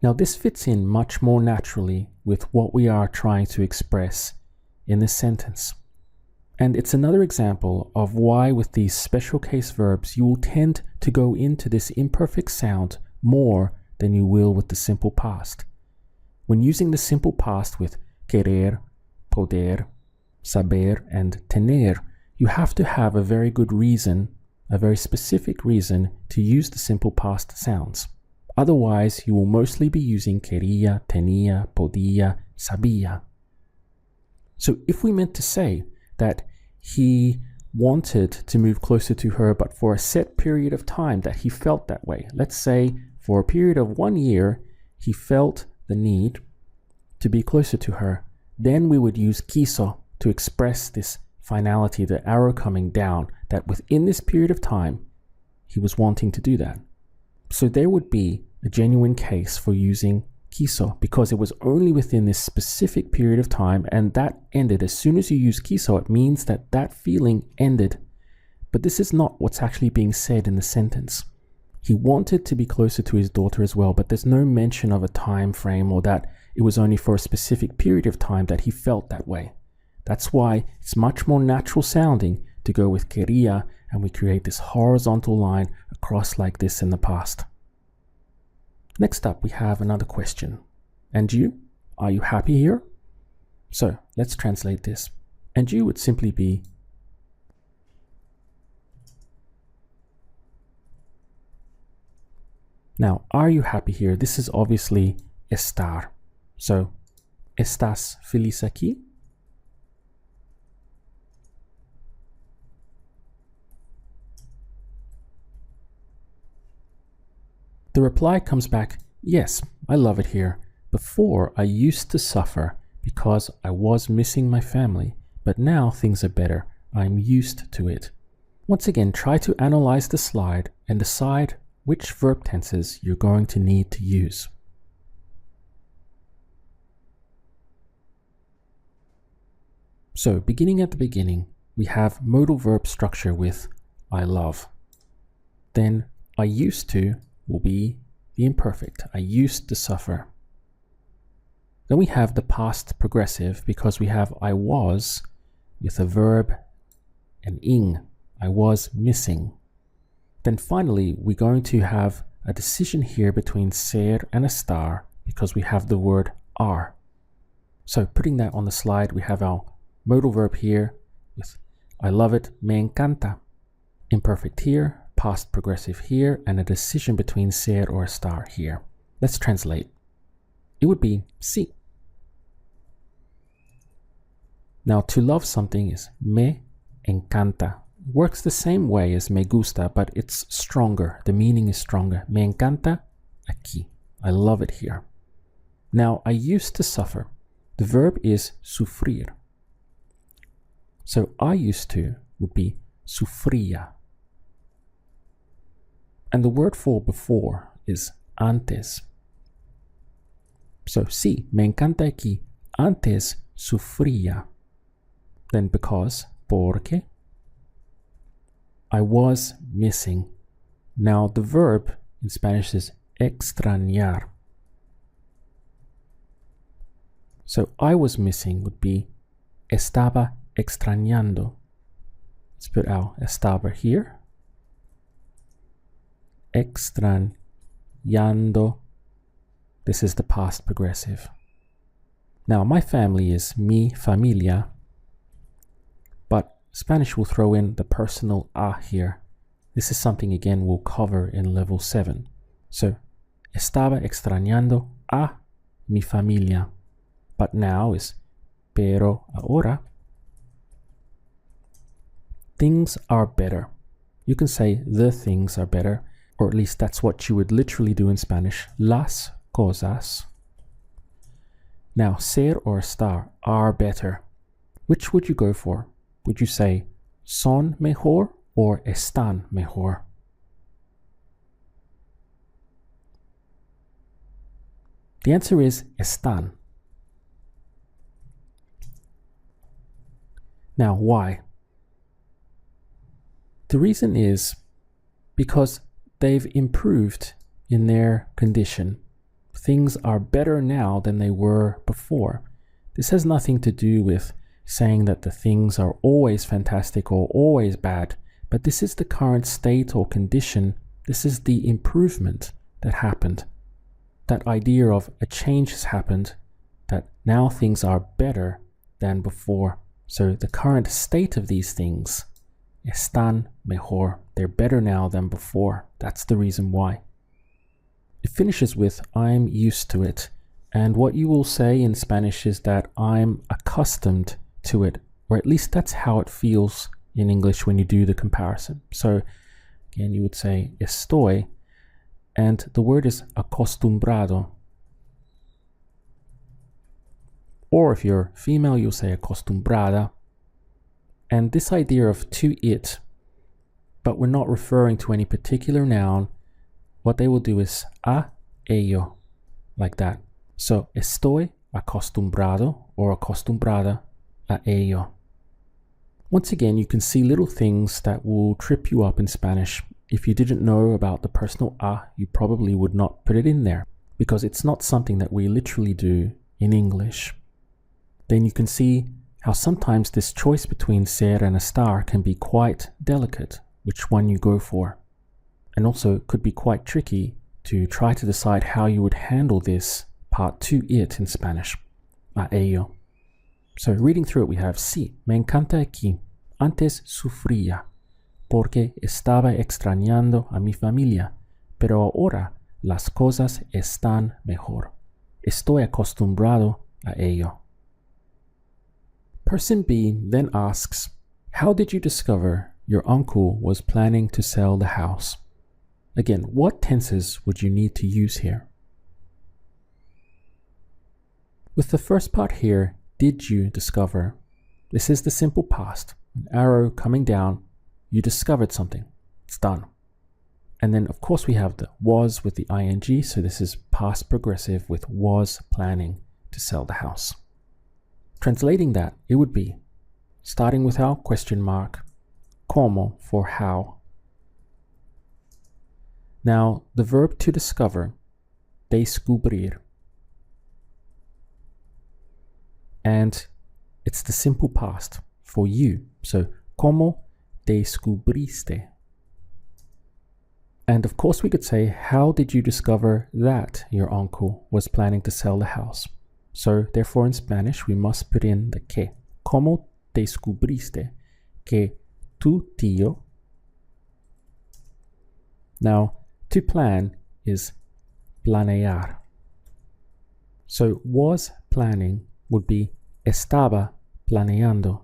Now, this fits in much more naturally with what we are trying to express in this sentence. And it's another example of why with these special case verbs, you will tend to go into this imperfect sound more than you will with the simple past. When using the simple past with querer, poder, saber, and tener, you have to have a very good reason, a very specific reason to use the simple past sounds. Otherwise, you will mostly be using quería, tenía, podía, sabía. So if we meant to say that he wanted to move closer to her, but for a set period of time that he felt that way, let's say for a period of 1 year, he felt the need to be closer to her, then we would use quiso to express this finality, the arrow coming down, that within this period of time, he was wanting to do that. So there would be a genuine case for using quiso because it was only within this specific period of time, and that ended. As soon as you use quiso, it means that that feeling ended. But this is not what's actually being said in the sentence. He wanted to be closer to his daughter as well, but there's no mention of a time frame or that it was only for a specific period of time that he felt that way. That's why it's much more natural sounding to go with quería, and we create this horizontal line across like this in the past. Next up, we have another question. And you? Are you happy here? So let's translate this. And you would simply be now, are you happy here? This is obviously estar. So, ¿estás feliz aquí? The reply comes back, yes, I love it here. Before, I used to suffer because I was missing my family, but now things are better. I'm used to it. Once again, try to analyze the slide and decide which verb tenses you're going to need to use. So, beginning at the beginning, we have modal verb structure with I love. Then, I used to will be the imperfect. I used to suffer. Then we have the past progressive because we have I was with a verb and ing. I was missing. Then finally, we're going to have a decision here between ser and estar because we have the word are. So putting that on the slide, we have our modal verb here with I love it, me encanta. Imperfect here, past progressive here, and a decision between ser or estar here. Let's translate. It would be sí. Now, to love something is me encanta. Works the same way as me gusta, but it's stronger. The meaning is stronger. Me encanta aquí. I love it here. Now, I used to suffer. The verb is sufrir. So I used to would be sufría. And the word for before is antes. So, sí, me encanta aquí. Antes sufría. Then because, porque. I was missing. Now the verb in Spanish is extrañar. So I was missing would be estaba extrañando. Let's put our estaba here. Extrañando. This is the past progressive. Now my family is mi familia, but Spanish will throw in the personal a here. This is something again we'll cover in level 7. So, estaba extrañando a mi familia. But now is pero ahora. Things are better. You can say the things are better, or at least that's what you would literally do in Spanish. Las cosas. Now, ser or estar are better. Which would you go for? Would you say son mejor or están mejor? The answer is están. Now, why? The reason is because they've improved in their condition. Things are better now than they were before. This has nothing to do with saying that the things are always fantastic or always bad, but this is the current state or condition. This is the improvement that happened. That idea of a change has happened, that now things are better than before. So the current state of these things, están mejor. They're better now than before. That's the reason why. It finishes with I'm used to it. And what you will say in Spanish is that I'm accustomed to it, or at least that's how it feels in English when you do the comparison. So again, you would say estoy, and the word is acostumbrado. Or if you're female, you'll say acostumbrada. And this idea of to it, but we're not referring to any particular noun, what they will do is a ello, like that. So estoy acostumbrado or acostumbrada a ello. Once again, you can see little things that will trip you up in Spanish. If you didn't know about the personal a, you probably would not put it in there because it's not something that we literally do in English. Then you can see how sometimes this choice between ser and estar can be quite delicate, which one you go for. And also it could be quite tricky to try to decide how you would handle this part to it in Spanish, a ello. So reading through it, we have sí, me encanta aquí. Antes sufría porque estaba extrañando a mi familia, pero ahora las cosas están mejor. Estoy acostumbrado a ello. Person B then asks, how did you discover your uncle was planning to sell the house? Again, what tenses would you need to use here? With the first part here, did you discover? This is the simple past. An arrow coming down, you discovered something. It's done. And then, of course, we have the was with the ing, so this is past progressive with was planning to sell the house. Translating that, it would be, starting with our question mark, como for how. Now, the verb to discover, descubrir. And it's the simple past for you. So, como descubriste. And of course we could say, how did you discover that your uncle was planning to sell the house? So, therefore in Spanish, we must put in the que. Como descubriste que tu tío. Now, to plan is planear. So, was planning would be estaba planeando.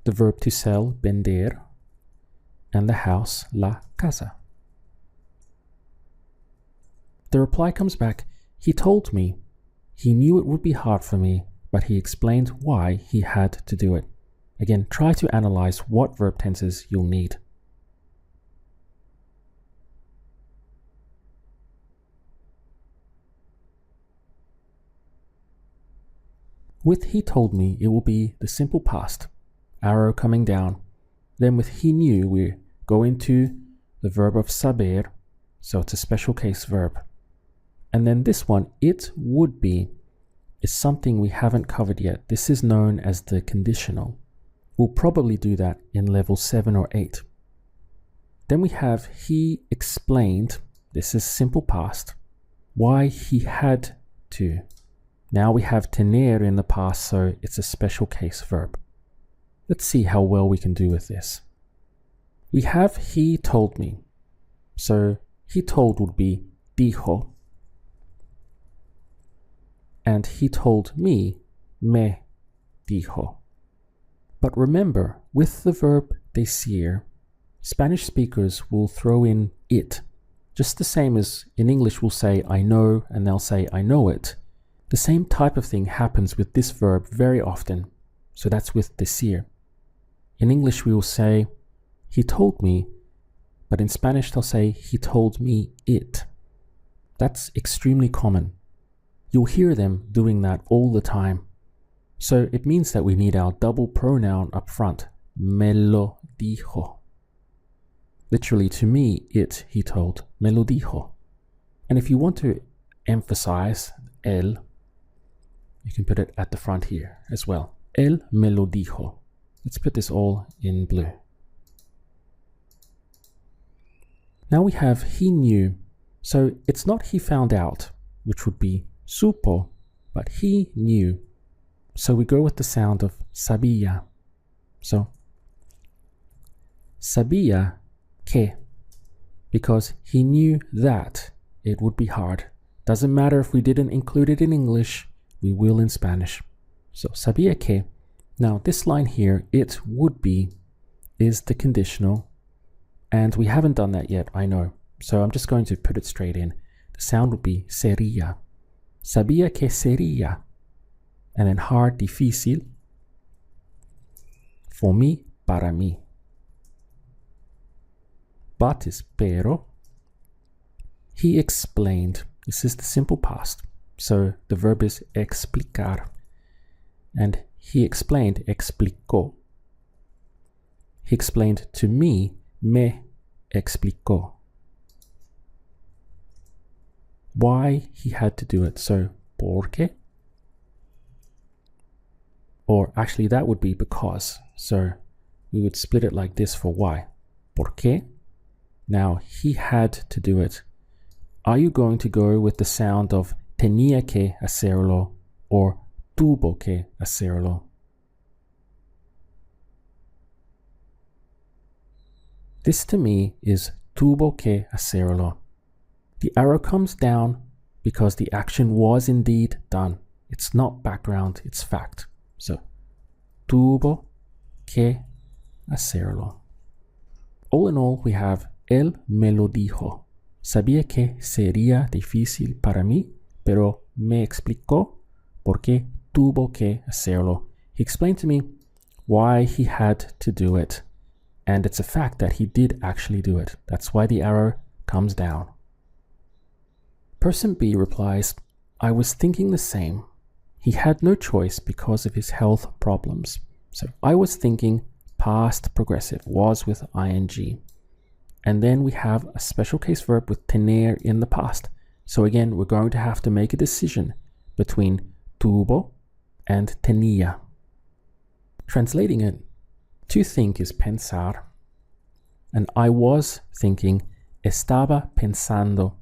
The verb to sell, vender, and the house, la casa. The reply comes back, he told me. He knew it would be hard for me, but he explained why he had to do it. Again, try to analyze what verb tenses you'll need. With he told me, it will be the simple past, arrow coming down. Then with he knew, we go into the verb of saber, so it's a special case verb. And then this one, it would be, is something we haven't covered yet. This is known as the conditional. We'll probably do that in level 7 or 8. Then we have he explained, this is simple past, why he had to. Now we have tener in the past, so it's a special case verb. Let's see how well we can do with this. We have he told me. So he told would be dijo. And he told me, me dijo. But remember, with the verb decir, Spanish speakers will throw in it. Just the same as in English we'll say I know and they'll say I know it. The same type of thing happens with this verb very often. So that's with decir. In English we will say he told me, but in Spanish they'll say he told me it. That's extremely common. You'll hear them doing that all the time. So it means that we need our double pronoun up front. Me lo dijo. Literally, to me, it, he told. Me lo dijo. And if you want to emphasize él, you can put it at the front here as well. Él me lo dijo. Let's put this all in blue. Now we have he knew. So it's not he found out, which would be supo, but he knew. So we go with the sound of sabía. So sabía que, because he knew that it would be hard. Doesn't matter if we didn't include it in English, we will in Spanish. So sabía que. Now this line here, it would be, is the conditional, and we haven't done that yet, I know. So I'm just going to put it straight in. The sound would be sería. Sabía que sería. And then hard, difícil. For me, para mí. But is pero. He explained. This is the simple past. So the verb is explicar. And he explained, explicó. He explained to me, me explicó. Why he had to do it. So, porque. Or actually that would be because. So we would split it like this for why. Porque. Now he had to do it. Are you going to go with the sound of tenía que hacerlo or tuvo que hacerlo? This to me is tuvo que hacerlo. The arrow comes down because the action was indeed done. It's not background, it's fact. So, tuvo que hacerlo. All in all, we have él me lo dijo. Sabía que sería difícil para mí, pero me explicó por qué tuvo que hacerlo. He explained to me why he had to do it. And it's a fact that he did actually do it. That's why the arrow comes down. Person B replies, I was thinking the same. He had no choice because of his health problems. So I was thinking past progressive was with ing. And then we have a special case verb with tener in the past. So again, we're going to have to make a decision between tuvo and tenía. Translating it, to think is pensar. And I was thinking, estaba pensando.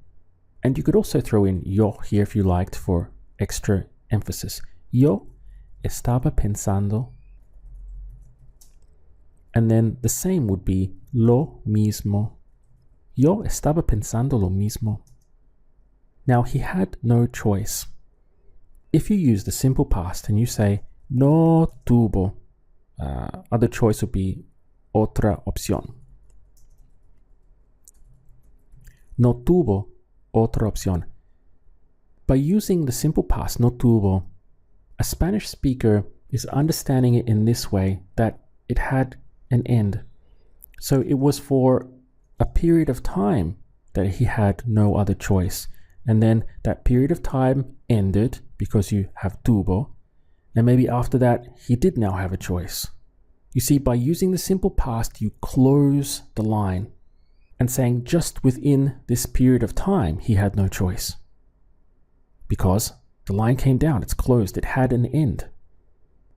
And you could also throw in yo here if you liked for extra emphasis. Yo estaba pensando. And then the same would be lo mismo. Yo estaba pensando lo mismo. Now he had no choice. If you use the simple past and you say no tuvo, other choice would be otra opción. No tuvo otra opción. By using the simple past, no tuvo, a Spanish speaker is understanding it in this way, that it had an end. So it was for a period of time that he had no other choice. And then that period of time ended because you have tuvo. And maybe after that, he did now have a choice. You see, by using the simple past, you close the line and saying just within this period of time, he had no choice. Because the line came down, it's closed, it had an end.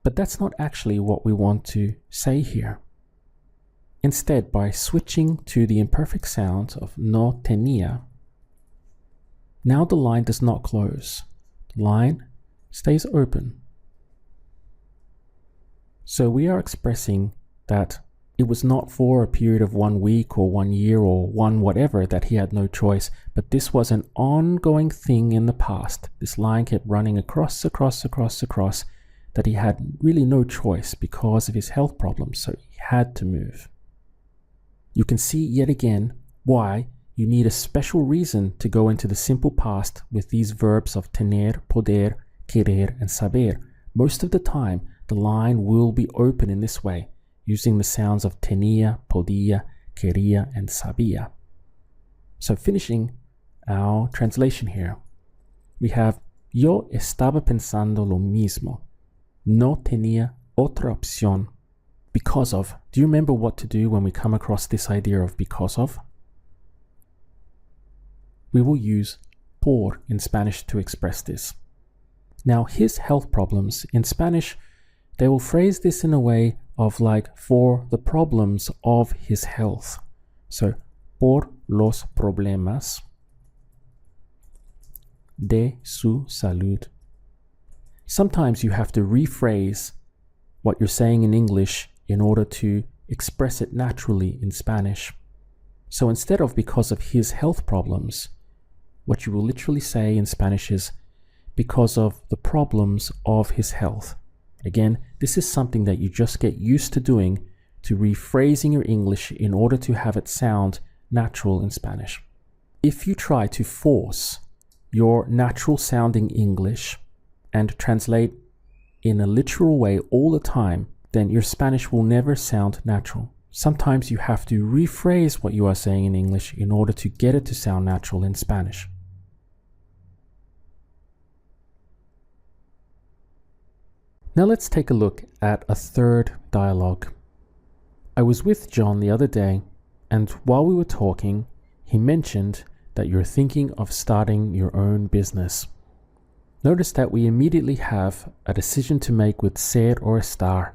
But that's not actually what we want to say here. Instead, by switching to the imperfect sound of no tenía, now the line does not close. The line stays open. So we are expressing that it was not for a period of 1 week or 1 year or one whatever that he had no choice, but this was an ongoing thing in the past. This line kept running across, that he had really no choice because of his health problems, so he had to move. You can see yet again why you need a special reason to go into the simple past with these verbs of tener, poder, querer, and saber. Most of the time, the line will be open in this way, using the sounds of tenía, podía, quería, and sabía. So finishing our translation here, we have yo estaba pensando lo mismo. No tenía otra opción. Because of. Do you remember what to do when we come across this idea of because of? We will use por in Spanish to express this. Now, his health problems, in Spanish, they will phrase this in a way of like for the problems of his health. So, por los problemas de su salud. Sometimes you have to rephrase what you're saying in English in order to express it naturally in Spanish. So instead of because of his health problems, what you will literally say in Spanish is because of the problems of his health. Again, this is something that you just get used to doing, to rephrasing your English in order to have it sound natural in Spanish. If you try to force your natural sounding English and translate in a literal way all the time, then your Spanish will never sound natural. Sometimes you have to rephrase what you are saying in English in order to get it to sound natural in Spanish. Now let's take a look at a third dialogue. I was with John the other day, and while we were talking, he mentioned that you're thinking of starting your own business. Notice that we immediately have a decision to make with ser or estar.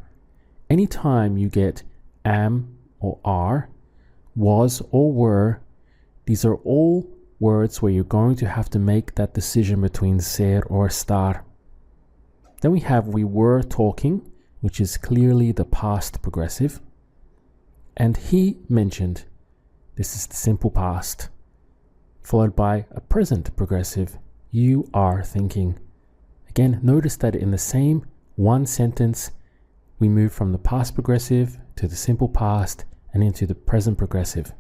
Anytime you get am or are, was or were, these are all words where you're going to have to make that decision between ser or estar. Then we have we were talking, which is clearly the past progressive. And he mentioned, this is the simple past, followed by a present progressive, you are thinking. Again, notice that in the same one sentence, we move from the past progressive to the simple past and into the present progressive.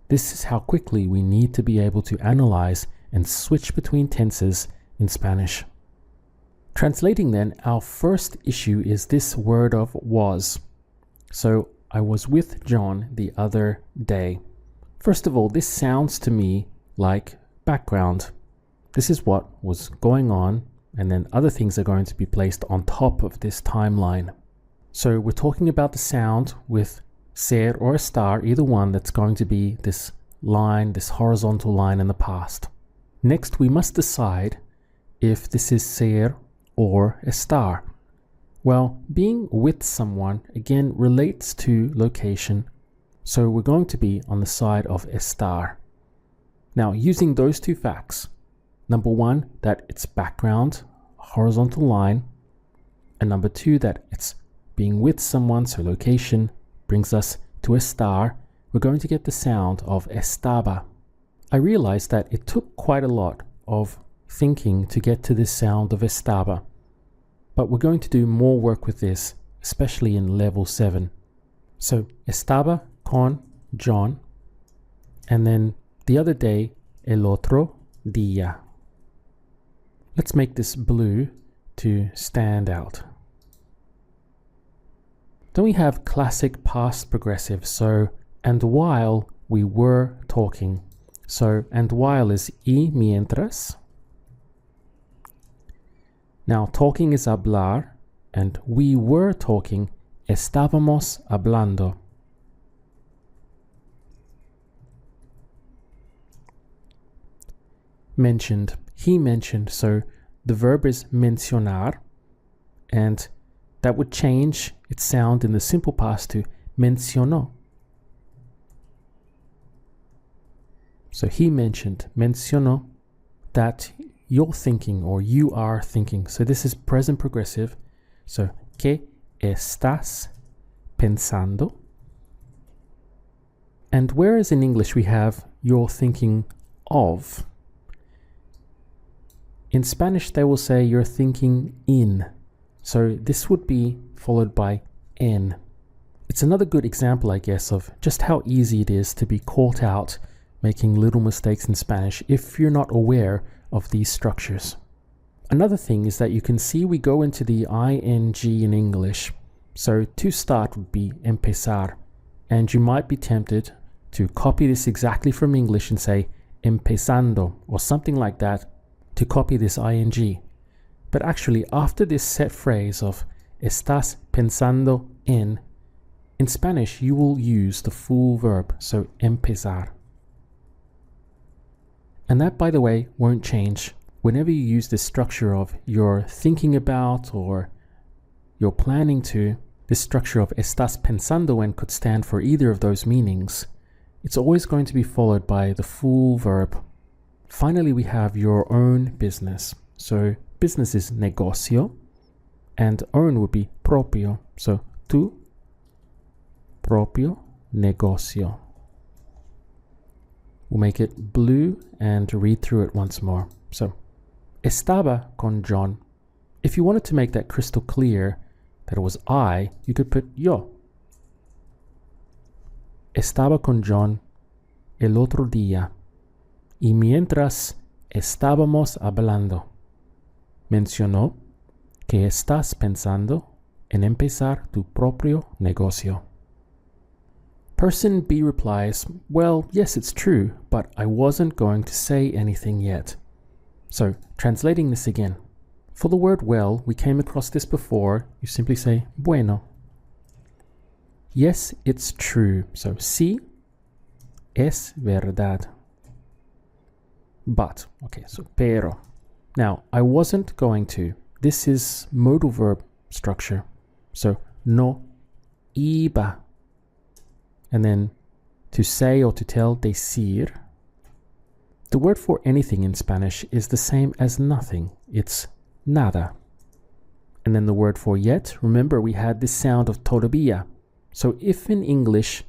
This is how quickly we need to be able to analyze and switch between tenses in Spanish. Translating then, our first issue is this word of was. So, I was with John the other day. First of all, this sounds to me like background. This is what was going on, and then other things are going to be placed on top of this timeline. So we're talking about the sound with ser or estar, either one, that's going to be this line, this horizontal line in the past. Next, we must decide if this is ser or estar. Well, being with someone, again, relates to location. So we're going to be on the side of estar. Now, using those two facts, number one, that it's background, horizontal line, and number two, that it's being with someone, so location brings us to estar, we're going to get the sound of estaba. I realized that it took quite a lot of thinking to get to this sound of estaba, but we're going to do more work with this, especially in level 7. So estaba con John, and then the other day, el otro día. Let's make this blue to stand out. Then we have classic past progressive, so and while we were talking. So and while is y mientras. Now talking is hablar, and we were talking, estábamos hablando. Mentioned, he mentioned, so the verb is mencionar, and that would change its sound in the simple past to mencionó. So he mentioned, mencionó, that you're thinking or you are thinking. So this is present progressive. So, ¿qué estás pensando? And whereas in English we have you're thinking of, in Spanish they will say you're thinking in. So this would be followed by en. It's another good example, I guess, of just how easy it is to be caught out making little mistakes in Spanish if you're not aware of these structures. Another thing is that you can see we go into the ing in English. So to start would be empezar, and you might be tempted to copy this exactly from English and say empezando or something like that to copy this ing. But actually, after this set phrase of estás pensando en Spanish you will use the full verb, so empezar. And that, by the way, won't change whenever you use this structure of you're thinking about or you're planning to. This structure of estás pensando en could stand for either of those meanings. It's always going to be followed by the full verb. Finally, we have your own business. So business is negocio, and own would be propio. So tu propio negocio. We'll make it blue and read through it once more. So, estaba con John. If you wanted to make that crystal clear that it was I, you could put yo. Estaba con John el otro día, y mientras estábamos hablando, mencionó que estás pensando en empezar tu propio negocio. Person B replies, well, yes, it's true, but I wasn't going to say anything yet. So, translating this again. For the word well, we came across this before. You simply say, bueno. Yes, it's true. So, sí es verdad. But, okay, so pero. Now, I wasn't going to. This is modal verb structure. So, no iba. And then to say or to tell, decir. The word for anything in Spanish is the same as nothing. It's nada. And then the word for yet, remember we had this sound of todavía. So if in English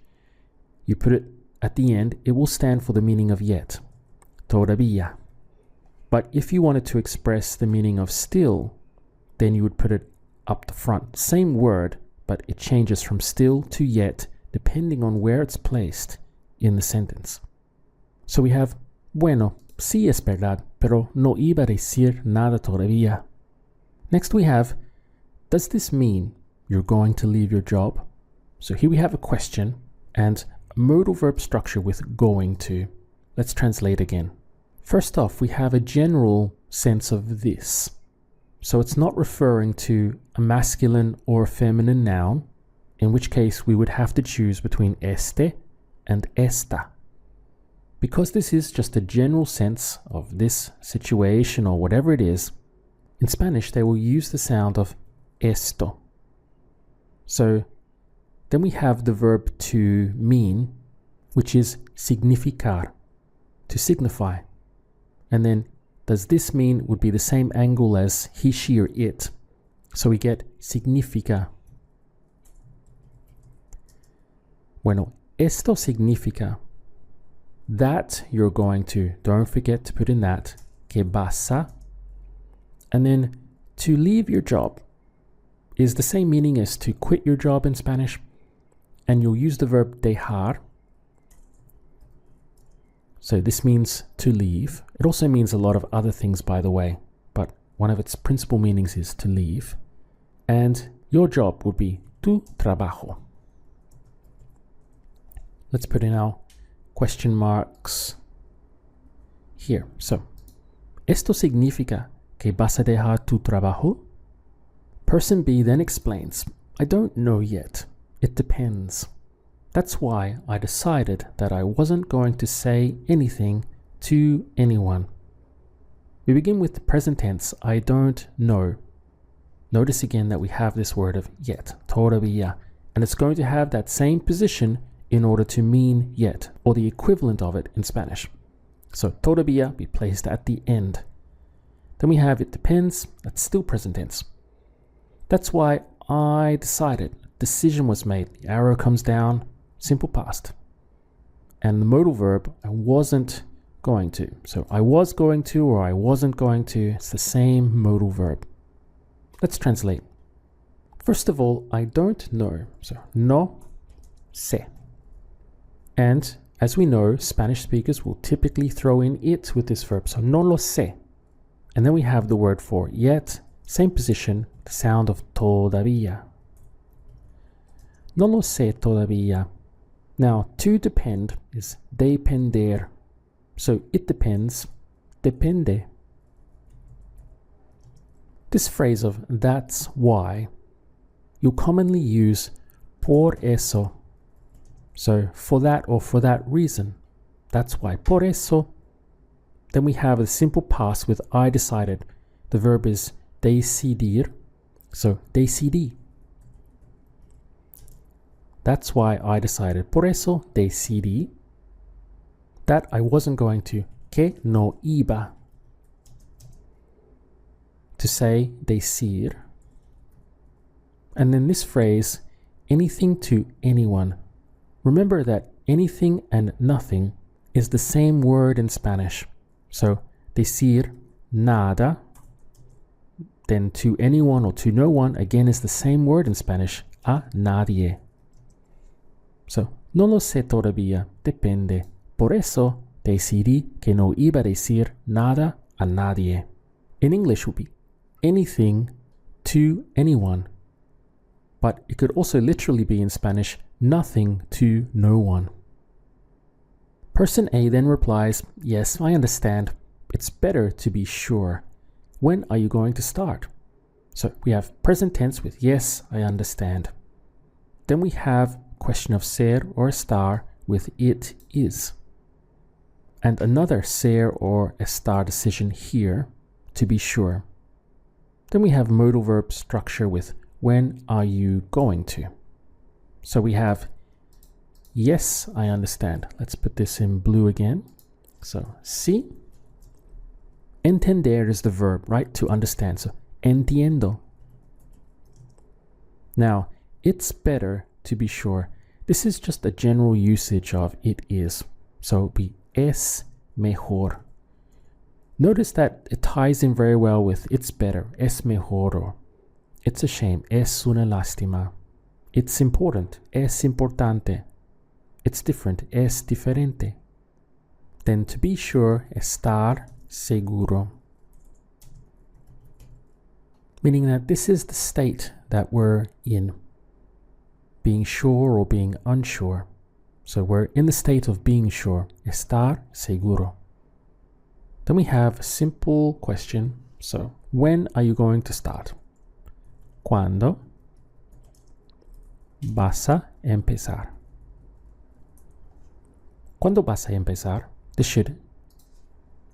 you put it at the end, it will stand for the meaning of yet, todavía. But if you wanted to express the meaning of still, then you would put it up the front. Same word, but it changes from still to yet, depending on where it's placed in the sentence. So we have, bueno, sí es verdad, pero no iba a decir nada todavía. Next we have, does this mean you're going to leave your job? So here we have a question and a modal verb structure with going to. Let's translate again. First off, we have a general sense of this. So it's not referring to a masculine or a feminine noun, in which case we would have to choose between este and esta. Because this is just a general sense of this situation or whatever it is, in Spanish they will use the sound of esto. So then we have the verb to mean, which is significar, to signify. And then does this mean would be the same angle as he, she, or it. So we get significa. Bueno, esto significa that you're going to, don't forget to put in that, que vas a. And then to leave your job is the same meaning as to quit your job in Spanish. And you'll use the verb dejar. So this means to leave. It also means a lot of other things, by the way, but one of its principal meanings is to leave. And your job would be tu trabajo. Let's put in our question marks here. So, ¿esto significa que vas a dejar tu trabajo? Person B then explains, I don't know yet. It depends. That's why I decided that I wasn't going to say anything to anyone. We begin with the present tense, I don't know. Notice again that we have this word of yet, todavía, and it's going to have that same position in order to mean yet, or the equivalent of it in Spanish. So todavía be placed at the end. Then we have it depends, that's still present tense. That's why I decided, decision was made, the arrow comes down, simple past. And the modal verb, I wasn't going to. So I was going to or I wasn't going to, it's the same modal verb. Let's translate. First of all, I don't know. So no sé. And as we know, Spanish speakers will typically throw in it with this verb. So no lo sé. And then we have the word for yet, same position, the sound of todavía. No lo sé todavía. Now, to depend is depender. So it depends, depende. This phrase of that's why, you'll commonly use por eso. So for that or for that reason. That's why. Por eso. Then we have a simple past with I decided. The verb is decidir. So decidí. That's why I decided. Por eso decidí that I wasn't going to. Que no iba. To say decir. And then this phrase, anything to anyone. Remember that anything and nothing is the same word in Spanish. So decir nada, then to anyone or to no one, again is the same word in Spanish, a nadie. So, no lo sé todavía, depende. Por eso decidí que no iba a decir nada a nadie. In English would be anything to anyone. But it could also literally be in Spanish, nothing to no one. Person A then replies, yes, I understand. It's better to be sure. When are you going to start? So we have present tense with yes, I understand. Then we have question of ser or estar with it is. And another ser or estar decision here, to be sure. Then we have modal verb structure with when are you going to? So we have yes, I understand. Let's put this in blue again. So sí. Entender is the verb, right? To understand. So entiendo. Now, it's better to be sure. This is just a general usage of it is. So it would be es mejor. Notice that it ties in very well with it's better, es mejor, or it's a shame, es una lástima. It's important, es importante. It's different, es diferente. Then to be sure, estar seguro. Meaning that this is the state that we're in. Being sure or being unsure. So we're in the state of being sure, estar seguro. Then we have a simple question. So, when are you going to start? ¿Cuándo vas a empezar? ¿Cuándo vas a empezar? This should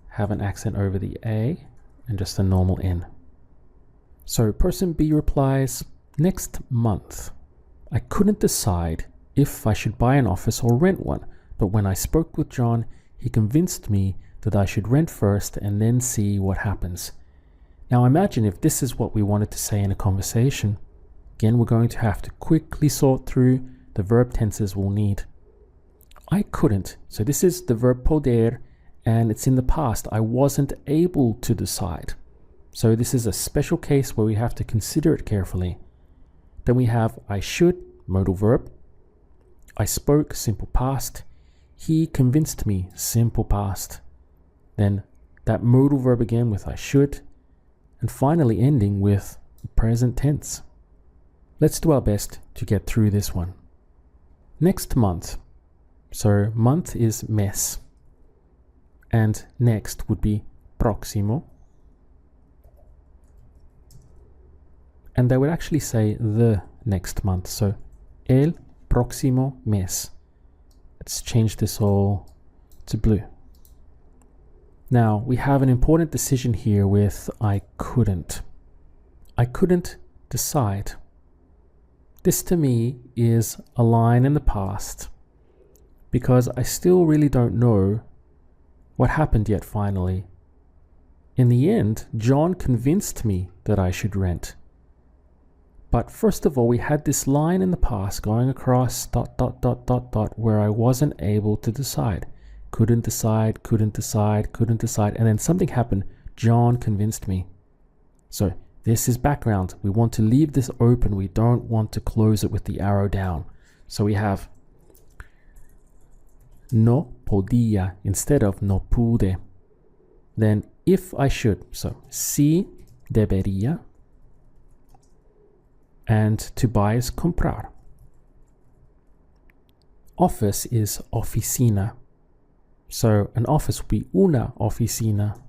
have an accent over the A and just a normal N. So person B replies, next month. I couldn't decide if I should buy an office or rent one, but when I spoke with John, he convinced me that I should rent first and then see what happens. Now imagine if this is what we wanted to say in a conversation. Again, we're going to have to quickly sort through the verb tenses we'll need. I couldn't. So this is the verb poder and it's in the past. I wasn't able to decide. So this is a special case where we have to consider it carefully. Then we have I should, modal verb. I spoke, simple past. He convinced me, simple past. Then that modal verb again with I should. and finally ending with the present tense. Let's do our best to get through this one. Next month. So month is mes. And next would be próximo. And they would actually say the next month. So el próximo mes. Let's change this all to blue. Now we have an important decision here with I couldn't. I couldn't decide. This to me is a line in the past because I still really don't know what happened yet finally. In the end, John convinced me that I should rent. But first of all, we had this line in the past going across ... where I wasn't able to decide. Couldn't decide, and then something happened. John convinced me. So this is background. We want to leave this open. We don't want to close it with the arrow down. So we have no podía instead of no pude. Then if I should, so si debería, and to buy is comprar. Office is oficina. So an office would be una oficina.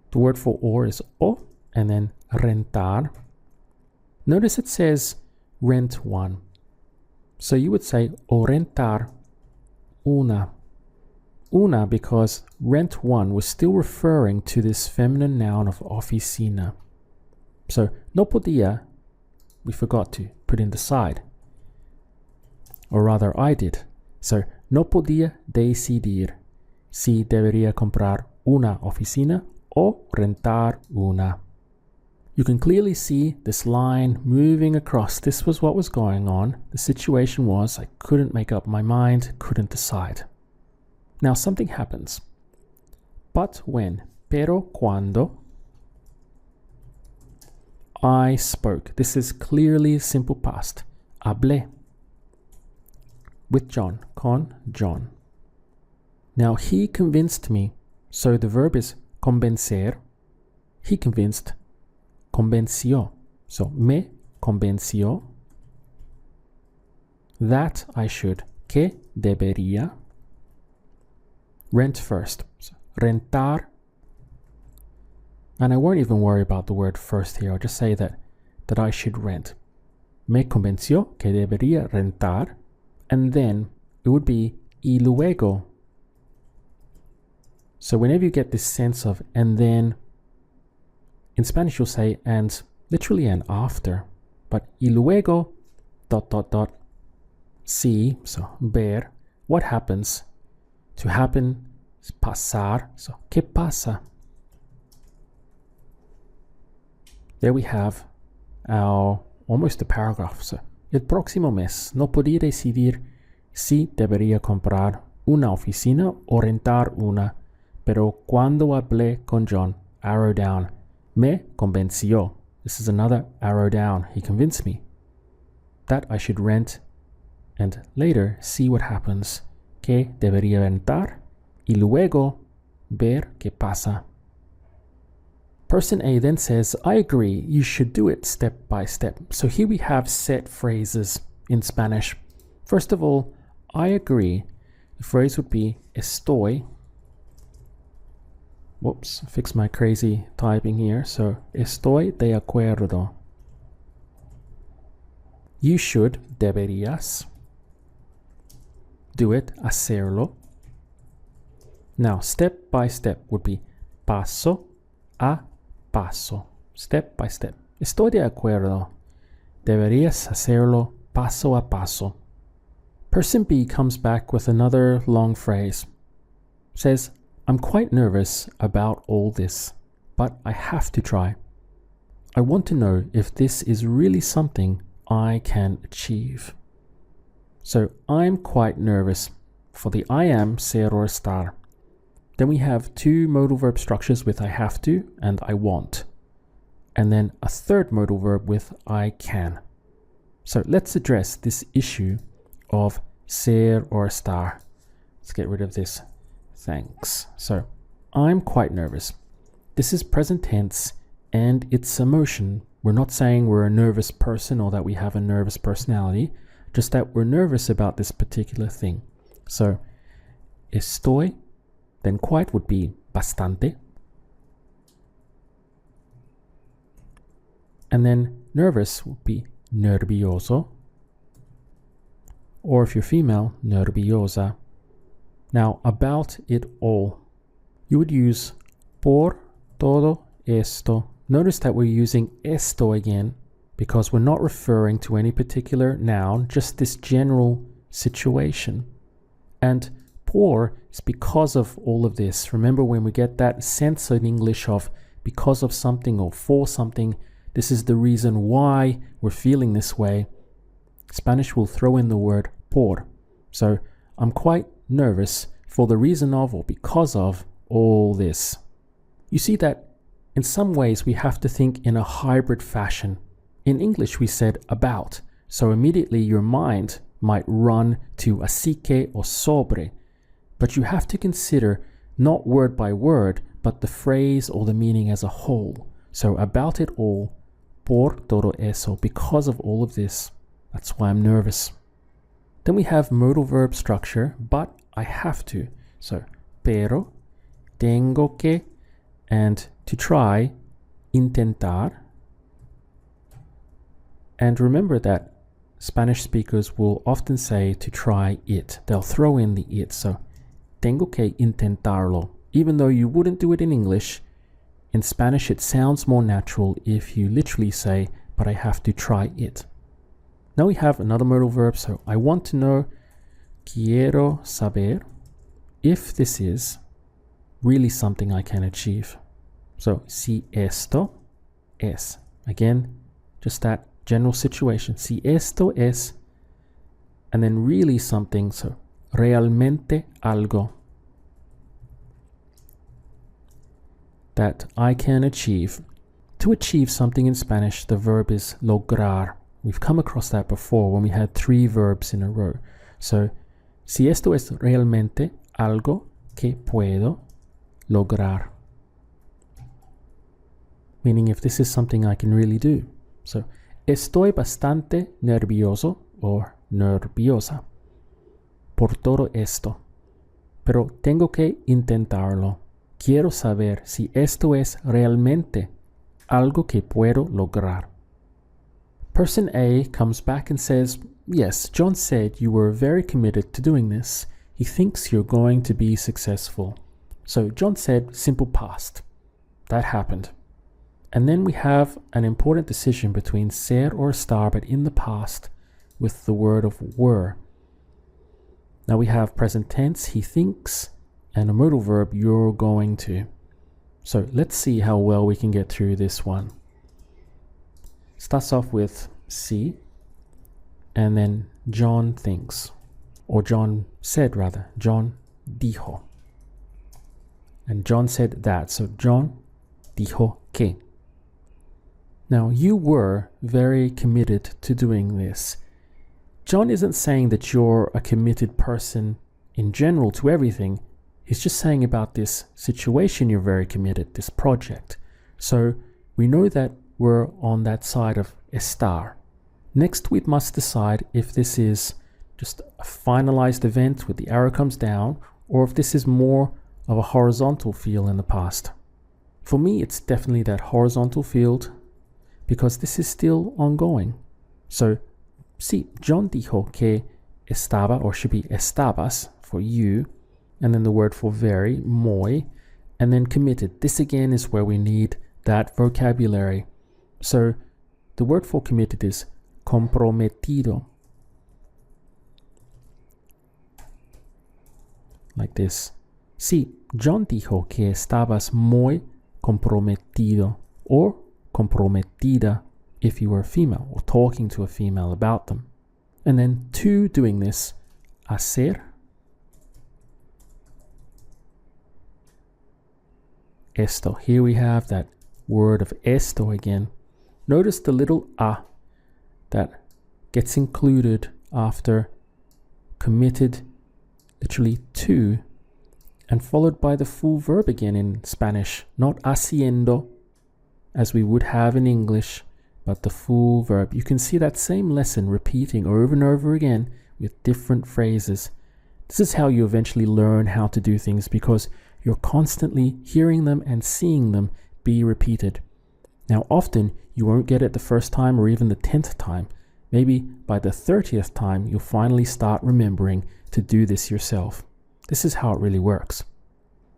The word for or is o, and then rentar. Notice it says rent one. So you would say o rentar una. Una because rent one was still referring to this feminine noun of oficina. So no podía, we forgot to put in the side. Or rather I did. So no podía decidir si debería comprar una oficina o rentar una. You can clearly see this line moving across. This was what was going on. The situation was I couldn't make up my mind, couldn't decide. Now something happens. But when, pero cuando, I spoke. This is clearly simple past. Hablé. With John, con John. Now he convinced me, so the verb is convencer. He convinced, convenció. So me convenció that I should, que debería, rent first. So, rentar. And I won't even worry about the word first here. I'll just say that I should rent. Me convenció que debería rentar. And then it would be y luego. So whenever you get this sense of and then, in Spanish you'll say and, literally and after. But y luego, ... see, so ver, what happens. To happen is pasar, so ¿qué pasa? There we have our almost a paragraph. So el próximo mes no podía decidir si debería comprar una oficina o rentar una, pero cuando hablé con John, arrow down, me convenció. This is another arrow down. He convinced me that I should rent and later see what happens. Que debería rentar y luego ver qué pasa. Person A then says, I agree, you should do it step by step. So here we have set phrases in Spanish. First of all, I agree. The phrase would be estoy. Whoops, fix my crazy typing here. So estoy de acuerdo. You should, deberías. Do it, hacerlo. Now, step by step would be paso a paso, step by step. Estoy de acuerdo. Deberías hacerlo paso a paso. Person B comes back with another long phrase. Says, I'm quite nervous about all this, but I have to try. I want to know if this is really something I can achieve. So I'm quite nervous. For the I am, ser or estar. Then we have two modal verb structures with I have to and I want. And then a third modal verb with I can. So let's address this issue of ser or estar. Let's get rid of this. Thanks. So I'm quite nervous. this is present tense and it's emotion. We're not saying we're a nervous person or that we have a nervous personality, just that we're nervous about this particular thing. So, estoy, then quite would be bastante. And then nervous would be nervioso. Or if you're female, nerviosa. Now, about it all, you would use por todo esto. Notice that we're using esto again because we're not referring to any particular noun, just this general situation. And por is because of all of this. Remember, when we get that sense in English of because of something or for something, this is the reason why we're feeling this way. Spanish will throw in the word por. So I'm quite nervous for the reason of or because of all this. You see that in some ways we have to think in a hybrid fashion. In English we said about, so immediately your mind might run to así que or sobre, but you have to consider not word by word, but the phrase or the meaning as a whole. So about it all, por todo eso, because of all of this. That's why I'm nervous. Then we have modal verb structure, but I have to. So, pero, tengo que, and to try, intentar. And remember that Spanish speakers will often say to try it. They'll throw in the it. So, tengo que intentarlo. Even though you wouldn't do it in English, in Spanish it sounds more natural if you literally say, but I have to try it. Now we have another modal verb. So, I want to know, quiero saber, if this is really something I can achieve. So, si esto es. Again, just that general situation. Si esto es, and then really something. So, realmente algo that I can achieve. To achieve something in Spanish, the verb is lograr. We've come across that before when we had 3 verbs in a row. So, si esto es realmente algo que puedo lograr. Meaning if this is something I can really do. So, estoy bastante nervioso or nerviosa por todo esto. Pero tengo que intentarlo. Quiero saber si esto es realmente algo que puedo lograr. Person A comes back and says, yes, John said you were very committed to doing this. He thinks you're going to be successful. So John said simple past. That happened. And then we have an important decision between ser or estar, but in the past with the word of were. Now we have present tense, he thinks, and a modal verb, you're going to. So let's see how well we can get through this one. Starts off with si, and then John thinks, or John said rather, John dijo. And John said that, so John dijo que. Now you were very committed to doing this. John isn't saying that you're a committed person in general to everything. He's just saying about this situation you're very committed, this project. So we know that we're on that side of estar. Next, we must decide if this is just a finalized event with the arrow comes down, or if this is more of a horizontal feel in the past. For me, it's definitely that horizontal field because this is still ongoing. So, sí, John dijo que estaba, or should be estabas for you, and then the word for very, muy, and then committed. This again is where we need that vocabulary. So the word for committed is comprometido. Like this. Sí, John dijo que estabas muy comprometido or comprometida if you were a female or talking to a female about them. And then to doing this, hacer, esto. Here we have that word of esto again. Notice the little a that gets included after committed, literally to, and followed by the full verb again in Spanish, not haciendo as we would have in English, but the full verb. You can see that same lesson repeating over and over again with different phrases. This is how you eventually learn how to do things, because you're constantly hearing them and seeing them be repeated. Now, often you won't get it the first time or even the 10th time. Maybe by the 30th time, you'll finally start remembering to do this yourself. This is how it really works.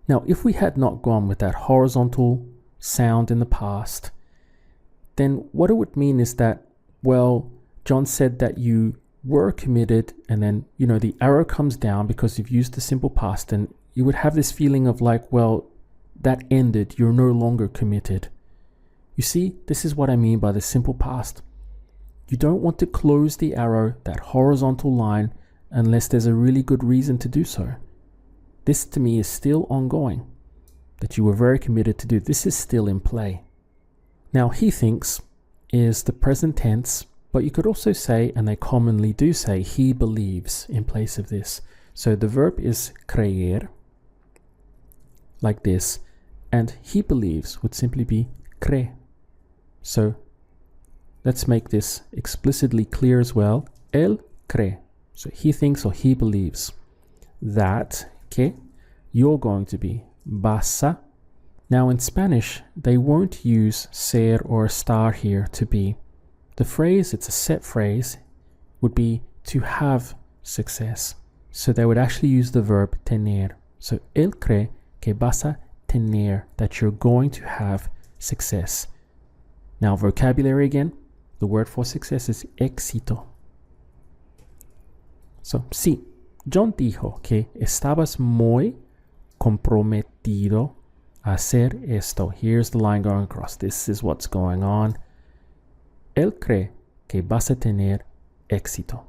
Now, if we had not gone with that horizontal sound in the past, then what it would mean is that, well, John said that you were committed, and then, the arrow comes down because you've used the simple past, and you would have this feeling of like, well, that ended, you're no longer committed. You see, this is what I mean by the simple past. You don't want to close the arrow, that horizontal line, unless there's a really good reason to do so. This to me is still ongoing, that you were very committed to do. This is still in play. Now, he thinks is the present tense, but you could also say, and they commonly do say, he believes in place of this. So the verb is creer, like this, and he believes would simply be cree. So let's make this explicitly clear as well. Él cree. So he thinks or he believes that que you're going to be vas a. Now in Spanish, they won't use ser or estar here to be. The phrase, it's a set phrase, would be to have success. So they would actually use the verb tener. So él cree que vas a tener, that you're going to have success. Now vocabulary again, the word for success is éxito. So, sí, John dijo que estabas muy comprometido a hacer esto. Here's the line going across. This is what's going on. Él cree que vas a tener éxito.